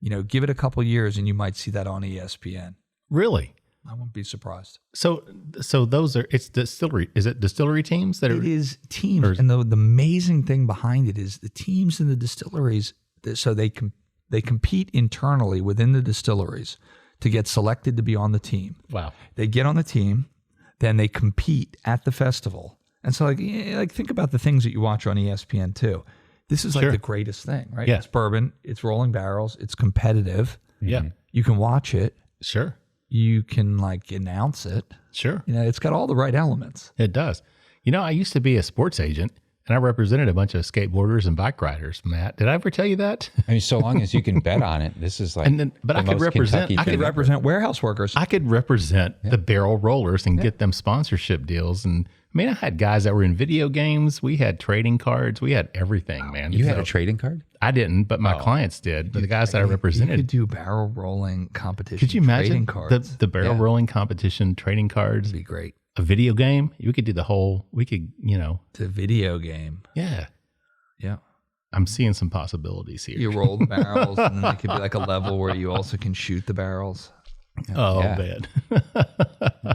you know, give it a couple years and you might see that on ESPN. Really? I wouldn't be surprised. So it's distillery. Is it distillery teams that are? It is teams. And the amazing thing behind it is the teams in the distilleries, so they compete internally within the distilleries to get selected to be on the team. Wow. They get on the team, then they compete at the festival. And so like think about the things that you watch on ESPN too. This is like the greatest thing, right? Yeah. It's bourbon, it's rolling barrels, it's competitive. Yeah. You can watch it. Sure. You can like announce it. Sure. You know, it's got all the right elements. It does. You know, I used to be a sports agent and I represented a bunch of skateboarders and bike riders, Matt. Did I ever tell you that? I mean, so long as you can bet on it, this is like. I could represent warehouse workers. I could represent the barrel rollers and get them sponsorship deals. And I mean, I had guys that were in video games. We had trading cards. We had everything, man. You had a trading card? I didn't, but my clients did. The guys that I represented. You could do barrel rolling competition. Could you imagine cards. the barrel rolling competition trading cards? That'd be great. A video game. We could do the whole. We could, you know. It's a video game. Yeah. Yeah. I'm seeing some possibilities here. You roll the barrels, and then there could be like a level where you also can shoot the barrels. Oh, man.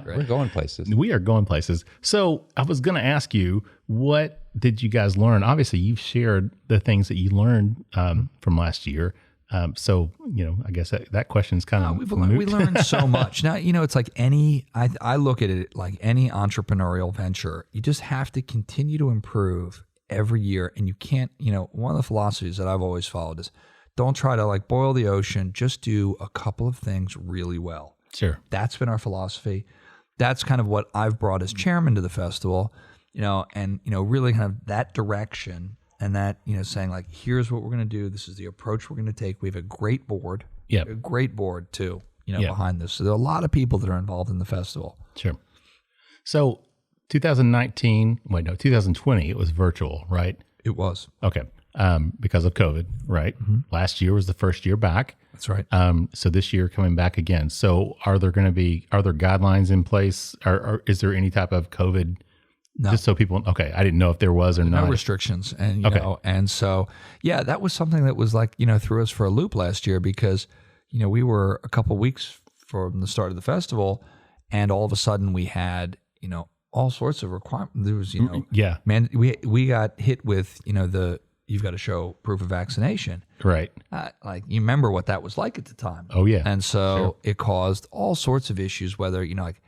We're going places. We are going places. So I was going to ask you, what did you guys learn? Obviously, you've shared the things that you learned from last year. So, you know, I guess that question is kind of we learned so much. Now, you know, it's like I look at it like any entrepreneurial venture. You just have to continue to improve every year. And you can't, you know, one of the philosophies that I've always followed is don't try to like boil the ocean. Just do a couple of things really well. Sure. That's been our philosophy. That's kind of what I've brought as chairman to the festival, you know, and, you know, really kind of that direction and that, you know, saying like, here's what we're going to do. This is the approach we're going to take. We have a great board. Yeah. A great board too, you know, behind this. So there are a lot of people that are involved in the festival. Sure. So 2020, it was virtual, right? It was. Okay. Because of COVID, right? Mm-hmm. Last year was the first year back. That's right. So this year coming back again. So are there guidelines in place? Or is there any type of COVID? No. Just so people, okay. I didn't know if there was or not. No restrictions. And, you know, and so, yeah, that was something that was like, you know, threw us for a loop last year because, you know, we were a couple weeks from the start of the festival and all of a sudden we had, all sorts of requirements. There was, Yeah. man, we got hit with, you've got to show proof of vaccination. Right. Like, you remember what that was like at the time. Oh, yeah. And so it caused all sorts of issues, whether, like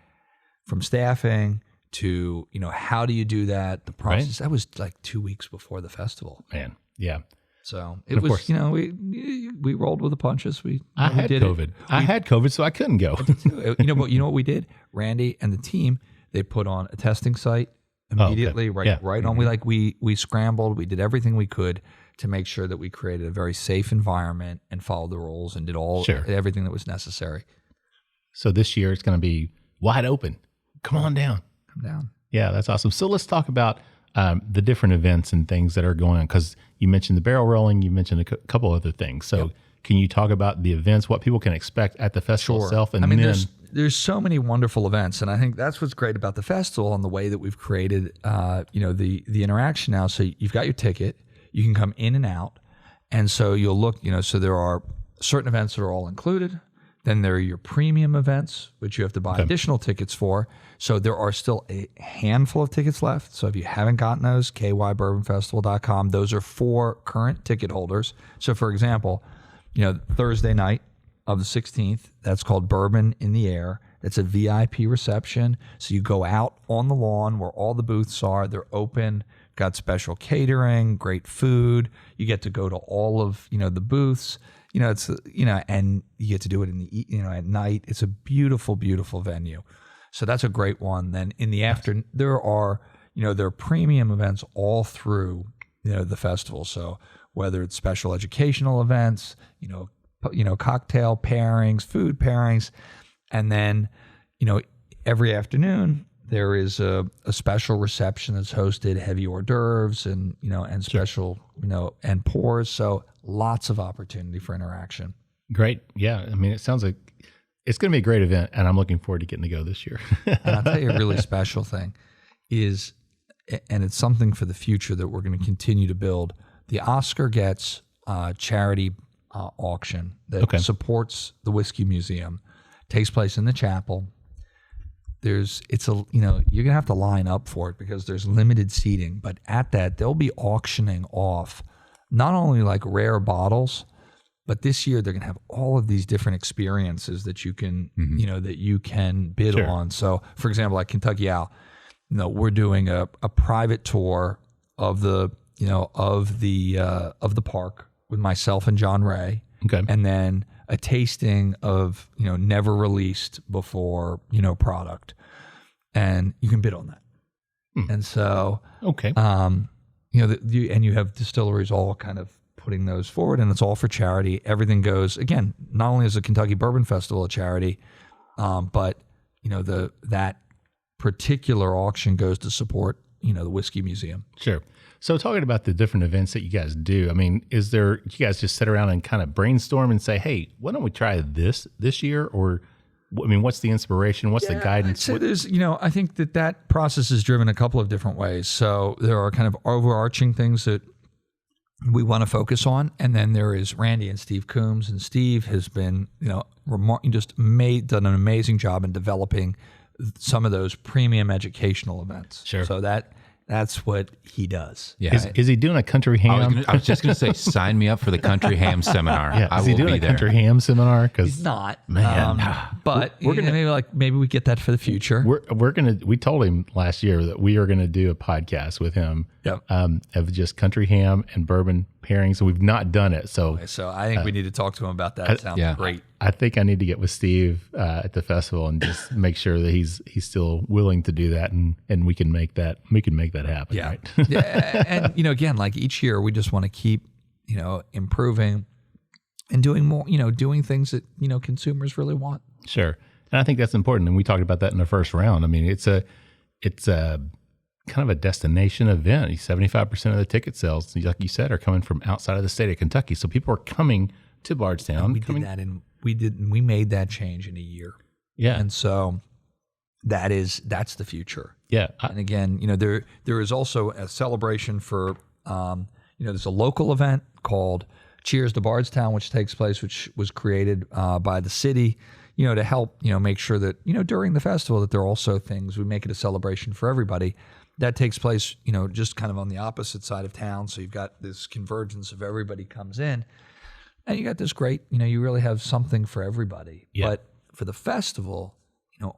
from staffing to, how do you do that? The process, Right. that was like 2 weeks before the festival. Man. Yeah. So it was, course. we rolled with the punches. We had did COVID. I had COVID, so I couldn't go. But you know what we did? Randy and the team, they put on a testing site immediately, right on. We scrambled. We did everything we could to make sure that we created a very safe environment and followed the rules and did everything that was necessary. So this year it's going to be wide open. Come on down. Come down. Yeah, that's awesome. So let's talk about the different events and things that are going on, because you mentioned the barrel rolling, you mentioned a couple other things. So can you talk about the events, what people can expect at the festival itself? And there's so many wonderful events, and I think that's what's great about the festival and the way that we've created, the interaction now. So you've got your ticket, you can come in and out, and so you'll look, so there are certain events that are all included. Then there are your premium events, which you have to buy additional tickets for. So there are still a handful of tickets left. So if you haven't gotten those, kybourbonfestival.com, those are for current ticket holders. So for example, Thursday night of the 16th, that's called Bourbon in the Air. It's a VIP reception. So you go out on the lawn where all the booths are. They're open, got special catering, great food. You get to go to all of, the booths. It's, and you get to do it in the, at night. It's a beautiful, beautiful venue. So that's a great one. Then in the afternoon, there are premium events all through, the festival. So whether it's special educational events, cocktail pairings, food pairings, and then, every afternoon there is a special reception that's hosted, heavy hors d'oeuvres and, and special, and pours. So lots of opportunity for interaction. Great. Yeah. I mean, it sounds like it's going to be a great event, and I'm looking forward to getting to go this year. And I'll tell you a really special thing is, and it's something for the future that we're going to continue to build. The Oscar Getz charity auction that supports the Whiskey Museum takes place in the chapel. You're going to have to line up for it because there's limited seating, but at that, they'll be auctioning off not only like rare bottles, but this year they're going to have all of these different experiences that you can, that you can bid on. So for example, like Kentucky Al, we're doing a private tour of the, of the park with myself and John Ray. Okay. And then a tasting of, never released before, product. And you can bid on that. And so, and you have distilleries all kind of putting those forward, and it's all for charity. Everything goes, again, not only is the Kentucky Bourbon Festival a charity, but, that particular auction goes to support, the Whiskey Museum. Sure. So talking about the different events that you guys do, I mean, do you guys just sit around and kind of brainstorm and say, hey, why don't we try this year? Or, I mean, what's the inspiration? What's the guidance? So there's, I think that process is driven a couple of different ways. So there are kind of overarching things that we want to focus on. And then there is Randy and Steve Coombs. And Steve has been, done an amazing job in developing some of those premium educational events. Sure. So that's what he does. Yeah. Is he doing a country ham? I was just going to say, sign me up for the country ham seminar. Yeah. Is he doing a country ham seminar? He's not, man. But we're gonna maybe we get that for the future. We told him last year that we are gonna do a podcast with him. Yep. Of just country ham and bourbon pairings, and we've not done it. So I think we need to talk to him about that. It sounds great. I think I need to get with Steve at the festival and just make sure that he's still willing to do that, and we can make that happen. Yeah. Right? Yeah. And again, like each year, we just want to keep improving and doing more. Doing things that consumers really want. Sure, and I think that's important. And we talked about that in the first round. I mean, it's a kind of a destination event. 75% of the ticket sales, like you said, are coming from outside of the state of Kentucky. So people are coming to Bardstown. We made that change in a year. Yeah. And so that's the future. Yeah. And again, there is also a celebration for, there's a local event called Cheers to Bardstown, which takes place, which was created by the city. to help, make sure that, during the festival that there are also things, we make it a celebration for everybody. That takes place, just kind of on the opposite side of town. So you've got this convergence of everybody comes in, and you got this great, you really have something for everybody. Yeah. But for the festival,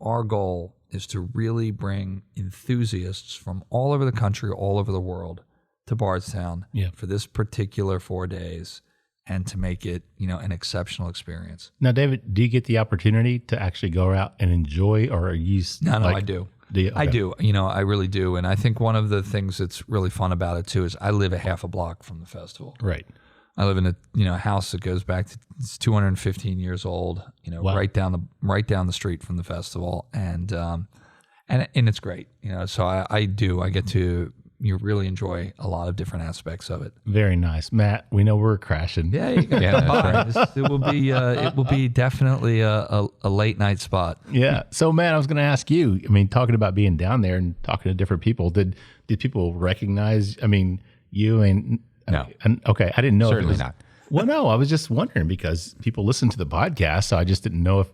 our goal is to really bring enthusiasts from all over the country, all over the world to Bardstown for this particular 4 days, and to make it, an exceptional experience. Now, David, do you get the opportunity to actually go out and enjoy, or are you? No, I do. Do you? Okay. I do. I really do. And I think one of the things that's really fun about it too is I live a half a block from the festival. Right. I live in a house that goes back to, it's 215 years old. Wow. right down the street from the festival, and it's great. So I get to really enjoy a lot of different aspects of it. Very nice, Matt. We know we're crashing. Yeah, you got that's right. It will be definitely a late night spot. Yeah. So, Matt, I was going to ask you. I mean, talking about being down there and talking to different people, did people recognize? I mean, you and No. Okay, I didn't know. Certainly if it was, not. Well, no, I was just wondering because people listen to the podcast, so I just didn't know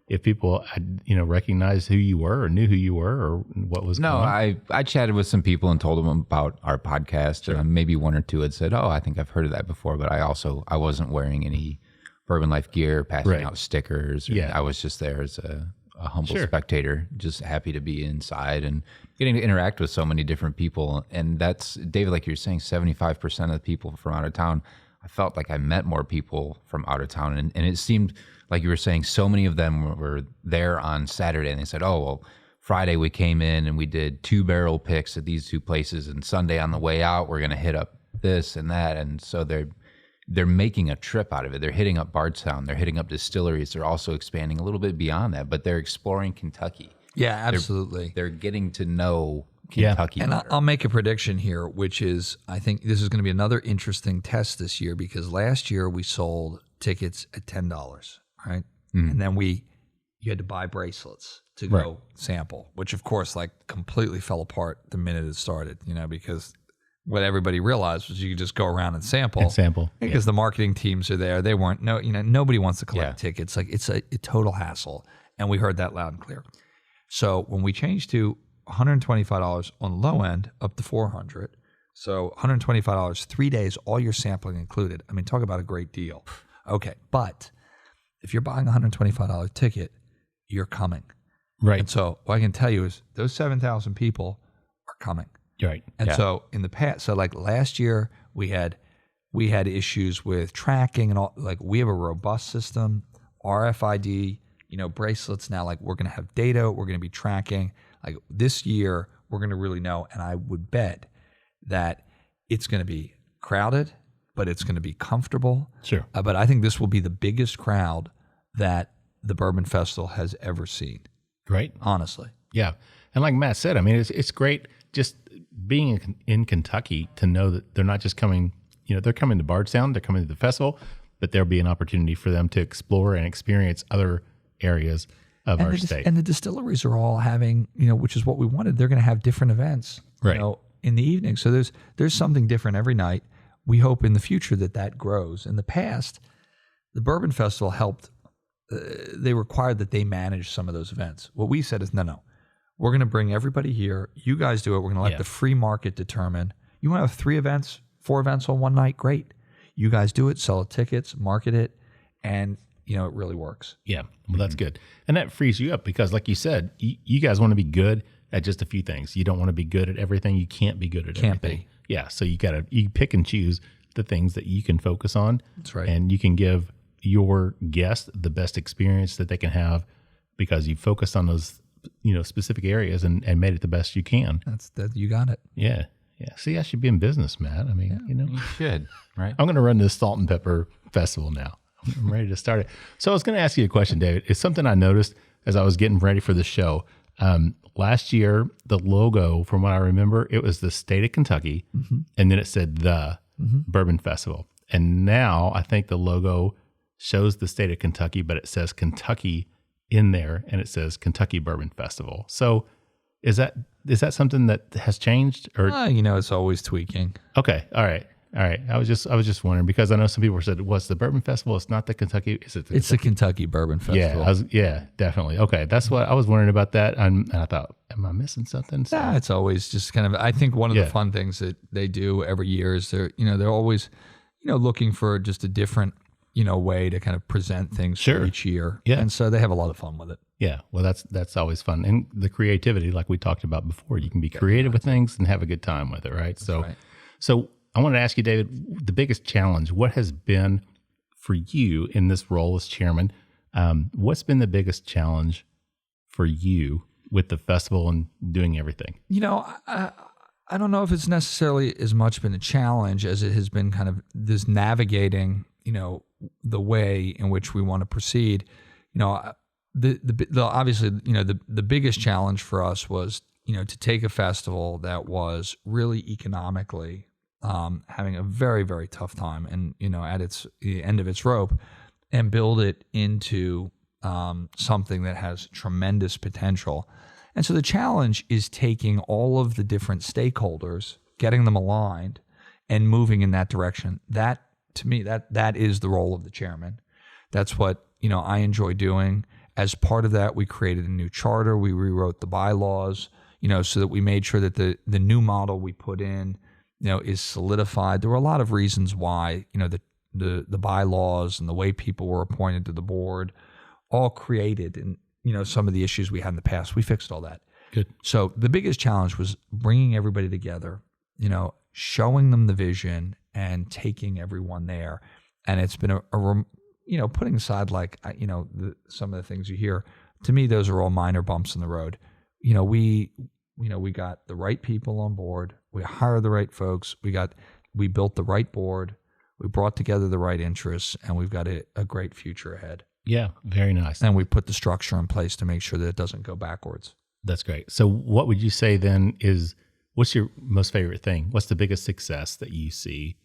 if people had, recognized who you were or knew who you were or what was No, going on. I chatted with some people and told them about our podcast. Sure. And maybe one or two had said, "Oh, I think I've heard of that before," but I wasn't wearing any Bourbon Life gear, passing out stickers. I was just there as a humble spectator, just happy to be inside and getting to interact with so many different people. And that's, David, like you're saying, 75% of the people from out of town, I felt like I met more people from out of town. And it seemed like you were saying, so many of them were there on Saturday and they said, "Oh, well, Friday we came in and we did 2 barrel picks at these 2 places, and Sunday on the way out, we're going to hit up this and that." And so they're making a trip out of it. They're hitting up Bardstown. They're hitting up distilleries. They're also expanding a little bit beyond that, but they're exploring Kentucky. Yeah, absolutely. They're getting to know Kentucky. And better. I'll make a prediction here, which is I think this is going to be another interesting test this year, because last year we sold tickets at $10, right? Mm-hmm. And then you had to buy bracelets to go sample, which of course completely fell apart the minute it started, because what everybody realized was you could just go around and sample. Because the marketing teams are there. They weren't, nobody wants to collect tickets. It's a total hassle. And we heard that loud and clear. So when we changed to $125 on the low end up to $400, so $125, 3 days, all your sampling included. I mean, talk about a great deal. Okay, but if you're buying a $125 ticket, you're coming. Right. And so what I can tell you is those 7,000 people are coming. Right. And so in the past, last year we had issues with tracking and all. We have a robust system, RFID, bracelets now. We're going to have data. We're going to be tracking. This year, we're going to really know. And I would bet that it's going to be crowded, but it's going to be comfortable. Sure. But I think this will be the biggest crowd that the Bourbon Festival has ever seen. Right. Honestly. Yeah. And like Matt said, I mean, it's great just being in Kentucky to know that they're not just coming, they're coming to Bardstown, they're coming to the festival, but there'll be an opportunity for them to explore and experience other areas of our state. And the distilleries are all having, which is what we wanted. They're going to have different events, in the evening. So there's something different every night. We hope in the future that grows. In the past, the Bourbon Festival helped. They required that they manage some of those events. What we said is, no. We're going to bring everybody here. You guys do it. We're going to let the free market determine. You want to have 3 events, 4 events on one night? Great. You guys do it, sell tickets, market it, and, it really works. Yeah. Well, that's good. And that frees you up because, like you said, you guys want to be good at just a few things. You don't want to be good at everything. You can't be good at everything. Yeah. So you pick and choose the things that you can focus on. That's right. And you can give your guests the best experience that they can have because you focused on those specific areas and made it the best you can. You got it. Yeah. Yeah. See, I should be in business, Matt. I mean, You should, right? I'm going to run this Salt and Pepper Festival now. I'm ready to start it. So I was going to ask you a question, David. It's something I noticed as I was getting ready for the show. Last year, the logo, from what I remember, it was the state of Kentucky, and then it said the Bourbon Festival. And now I think the logo shows the state of Kentucky, but it says Kentucky in there, and it says Kentucky Bourbon Festival. So is that something that has changed? Or It's always tweaking. Okay, all right. All right. I was just wondering because I know some people said, "What's the Bourbon Festival?" It's not the Kentucky. Is it? It's the Kentucky Bourbon Festival. Yeah, definitely. Okay, that's what I was wondering about that, and I thought, am I missing something? So, Nah, it's always just kind of. I think one of the fun things that they do every year is they're always looking for just a different way to kind of present things for each year. Yeah, and so they have a lot of fun with it. Yeah, well, that's always fun, and the creativity, like we talked about before, you can be creative with things and have a good time with it, right? So I wanted to ask you, David, the biggest challenge. What has been for you in this role as chairman? What's been the biggest challenge for you with the festival and doing everything? I don't know if it's necessarily as much been a challenge as it has been kind of this navigating, the way in which we want to proceed. Obviously, the biggest challenge for us was, to take a festival that was really economically having a very, very tough time and, at the end of its rope and build it into something that has tremendous potential. And so the challenge is taking all of the different stakeholders, getting them aligned and moving in that direction. That, to me, that is the role of the chairman. That's what, I enjoy doing. As part of that, we created a new charter. We rewrote the bylaws, so that we made sure that the new model we put in, is solidified. There were a lot of reasons why, the bylaws and the way people were appointed to the board all created and, some of the issues we had in the past. We fixed all that. Good. So the biggest challenge was bringing everybody together, showing them the vision and taking everyone there. And it's been putting aside some of the things you hear, to me, those are all minor bumps in the road. We got the right people on board. We hired the right folks. We built the right board. We brought together the right interests, and we've got a great future ahead. Yeah, very nice. And we put the structure in place to make sure that it doesn't go backwards. That's great. So what would you say then what's your most favorite thing? What's the biggest success that you see?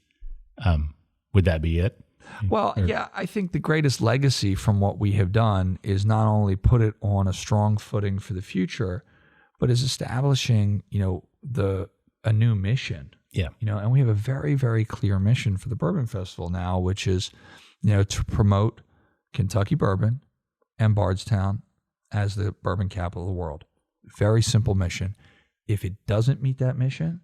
Would that be it? Well, yeah, I think the greatest legacy from what we have done is not only put it on a strong footing for the future, but is establishing, a new mission. Yeah. And we have a very, very clear mission for the Bourbon Festival now, which is, to promote Kentucky bourbon and Bardstown as the bourbon capital of the world. Very simple mission. If it doesn't meet that mission,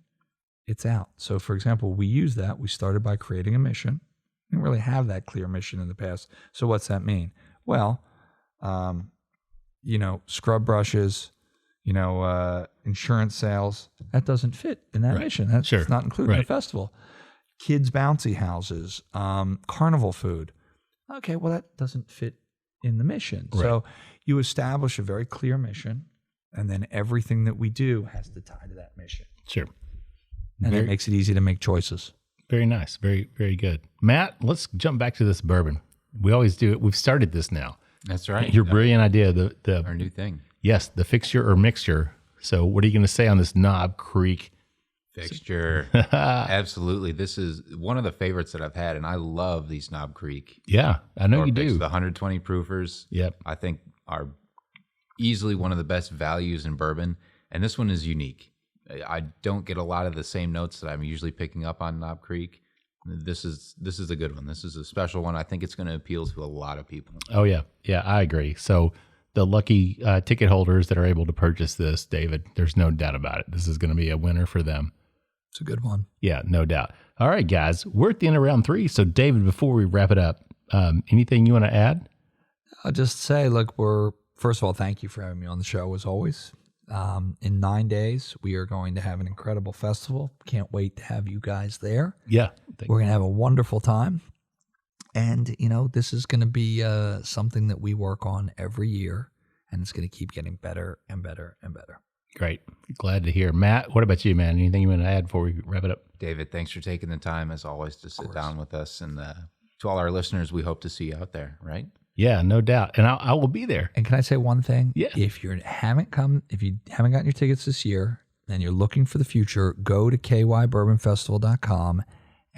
it's out. So, for example, we use that. We started by creating a mission. We didn't really have that clear mission in the past. So what's that mean? Well, scrub brushes, insurance sales, that doesn't fit in that mission. That's not included in the festival. Kids' bouncy houses, carnival food. Okay, well, that doesn't fit in the mission. Right. So you establish a very clear mission, and then everything that we do has to tie to that mission. Sure. And it makes it easy to make choices. Very nice. Very, very good. Matt, let's jump back to this bourbon. We always do it. We've started this now. That's right. Your brilliant idea. Our new thing. Yes, the fixture or mixture. So what are you going to say on this Knob Creek fixture? Absolutely. This is one of the favorites that I've had, and I love these Knob Creek. Yeah, I know you do. The 120 proofers. Yep. I think are easily one of the best values in bourbon, and this one is unique. I don't get a lot of the same notes that I'm usually picking up on Knob Creek. This is a good one. This is a special one. I think it's going to appeal to a lot of people. Oh, yeah. Yeah, I agree. So the lucky ticket holders that are able to purchase this, David, there's no doubt about it. This is going to be a winner for them. It's a good one. Yeah, no doubt. All right, guys, we're at the end of round 3. So, David, before we wrap it up, anything you want to add? I'll just say, look, first of all, thank you for having me on the show as always. In 9 days, we are going to have an incredible festival. Can't wait to have you guys there. Yeah. We're going to have a wonderful time. And, this is going to be something that we work on every year, and it's going to keep getting better and better and better. Great. Glad to hear. Matt, what about you, man? Anything you want to add before we wrap it up? David, thanks for taking the time, as always, to sit down with us. And to all our listeners, we hope to see you out there, right? Yeah, no doubt. And I will be there. And can I say one thing? Yeah. If you haven't gotten your tickets this year and you're looking for the future, go to kybourbonfestival.com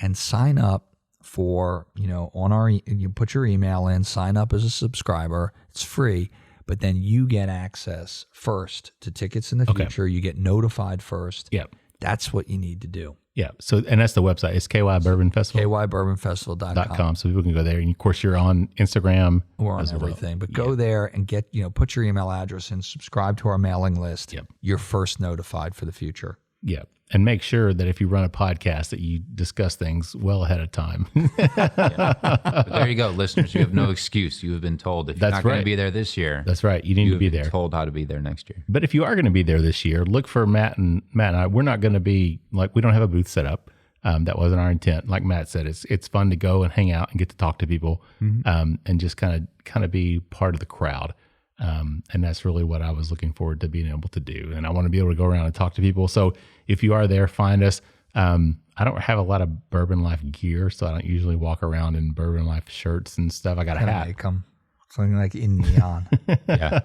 and sign up for, you put your email in, sign up as a subscriber. It's free, but then you get access first to tickets in the future. You get notified first. Yep. That's what you need to do. Yeah. So, and that's the website. It's KY Bourbon Festival. KYBourbonFestival.com. So people can go there, and of course you're on Instagram. We're on everything, but go there and get, put your email address and subscribe to our mailing list. Yep. You're first notified for the future. Yeah. And make sure that if you run a podcast that you discuss things well ahead of time. But there you go, listeners. You have no excuse. You have been told if you're not going to be there this year. That's right. You need to be there. Told how to be there next year. But if you are going to be there this year, look for Matt and I. We're not going to be we don't have a booth set up. That wasn't our intent. Like Matt said, it's fun to go and hang out and get to talk to people, and just kind of be part of the crowd. And that's really what I was looking forward to being able to do. And I want to be able to go around and talk to people. So if you are there, find us. I don't have a lot of Bourbon Life gear, so I don't usually walk around in Bourbon Life shirts and stuff. I got a hat. Make them something like in neon. Yeah.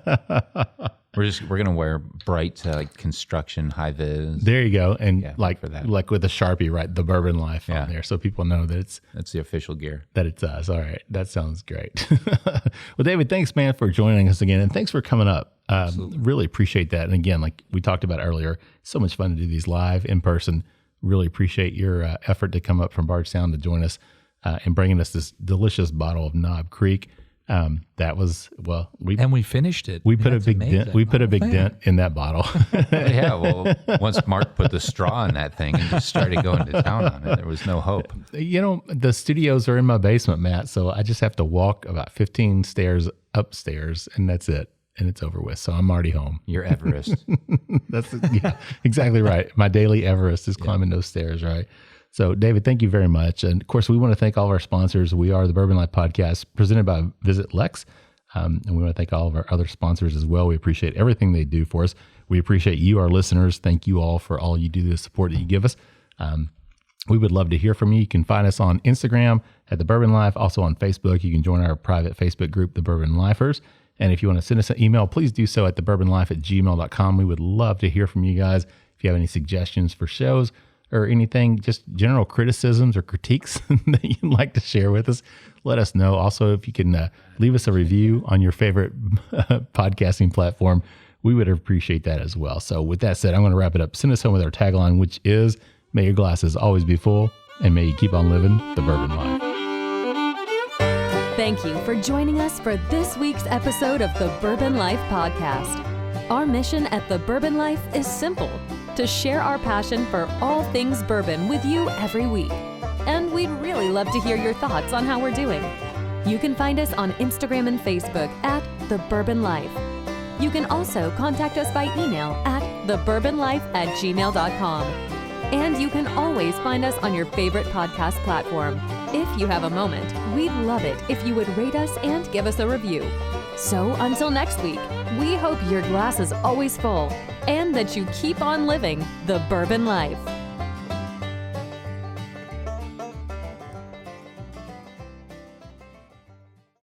We're gonna wear bright construction high vis. There you go, and for that. like with a Sharpie, right? The Bourbon Life on there, so people know that that's the official gear. That it's us. All right, that sounds great. Well, David, thanks, man, for joining us again, and thanks for coming up. Really appreciate that. And again, like we talked about earlier, it's so much fun to do these live in person. Really appreciate your effort to come up from Bardstown to join us and bringing us this delicious bottle of Knob Creek. That was we finished it. We put a big dent. We put a big dent in that bottle. Yeah, well, once Mark put the straw in that thing and just started going to town on it, there was no hope. The studios are in my basement, Matt, so I just have to walk about 15 stairs upstairs, and that's it, and it's over with. So I'm already home. You're Everest. That's exactly right. My daily Everest is climbing those stairs, right? So, David, thank you very much. And, of course, we want to thank all of our sponsors. We are the Bourbon Life Podcast presented by VisitLEX. And we want to thank all of our other sponsors as well. We appreciate everything they do for us. We appreciate you, our listeners. Thank you all for all you do, the support that you give us. We would love to hear from you. You can find us on Instagram at The Bourbon Life, also on Facebook. You can join our private Facebook group, The Bourbon Lifers. And if you want to send us an email, please do so at thebourbonlife@gmail.com. We would love to hear from you guys. If you have any suggestions for shows, or anything, just general criticisms or critiques that you'd like to share with us, let us know. Also, if you can leave us a review on your favorite podcasting platform, we would appreciate that as well. So with that said, I'm going to wrap it up. Send us home with our tagline, which is, may your glasses always be full, and may you keep on living the bourbon life. Thank you for joining us for this week's episode of the Bourbon Life Podcast. Our mission at the Bourbon Life is simple: to share our passion for all things bourbon with you every week. And we'd really love to hear your thoughts on how we're doing. You can find us on Instagram and Facebook at The Bourbon Life. You can also contact us by email at thebourbonlife@gmail.com. And you can always find us on your favorite podcast platform. If you have a moment, we'd love it if you would rate us and give us a review. So until next week, we hope your glass is always full and that you keep on living the bourbon life.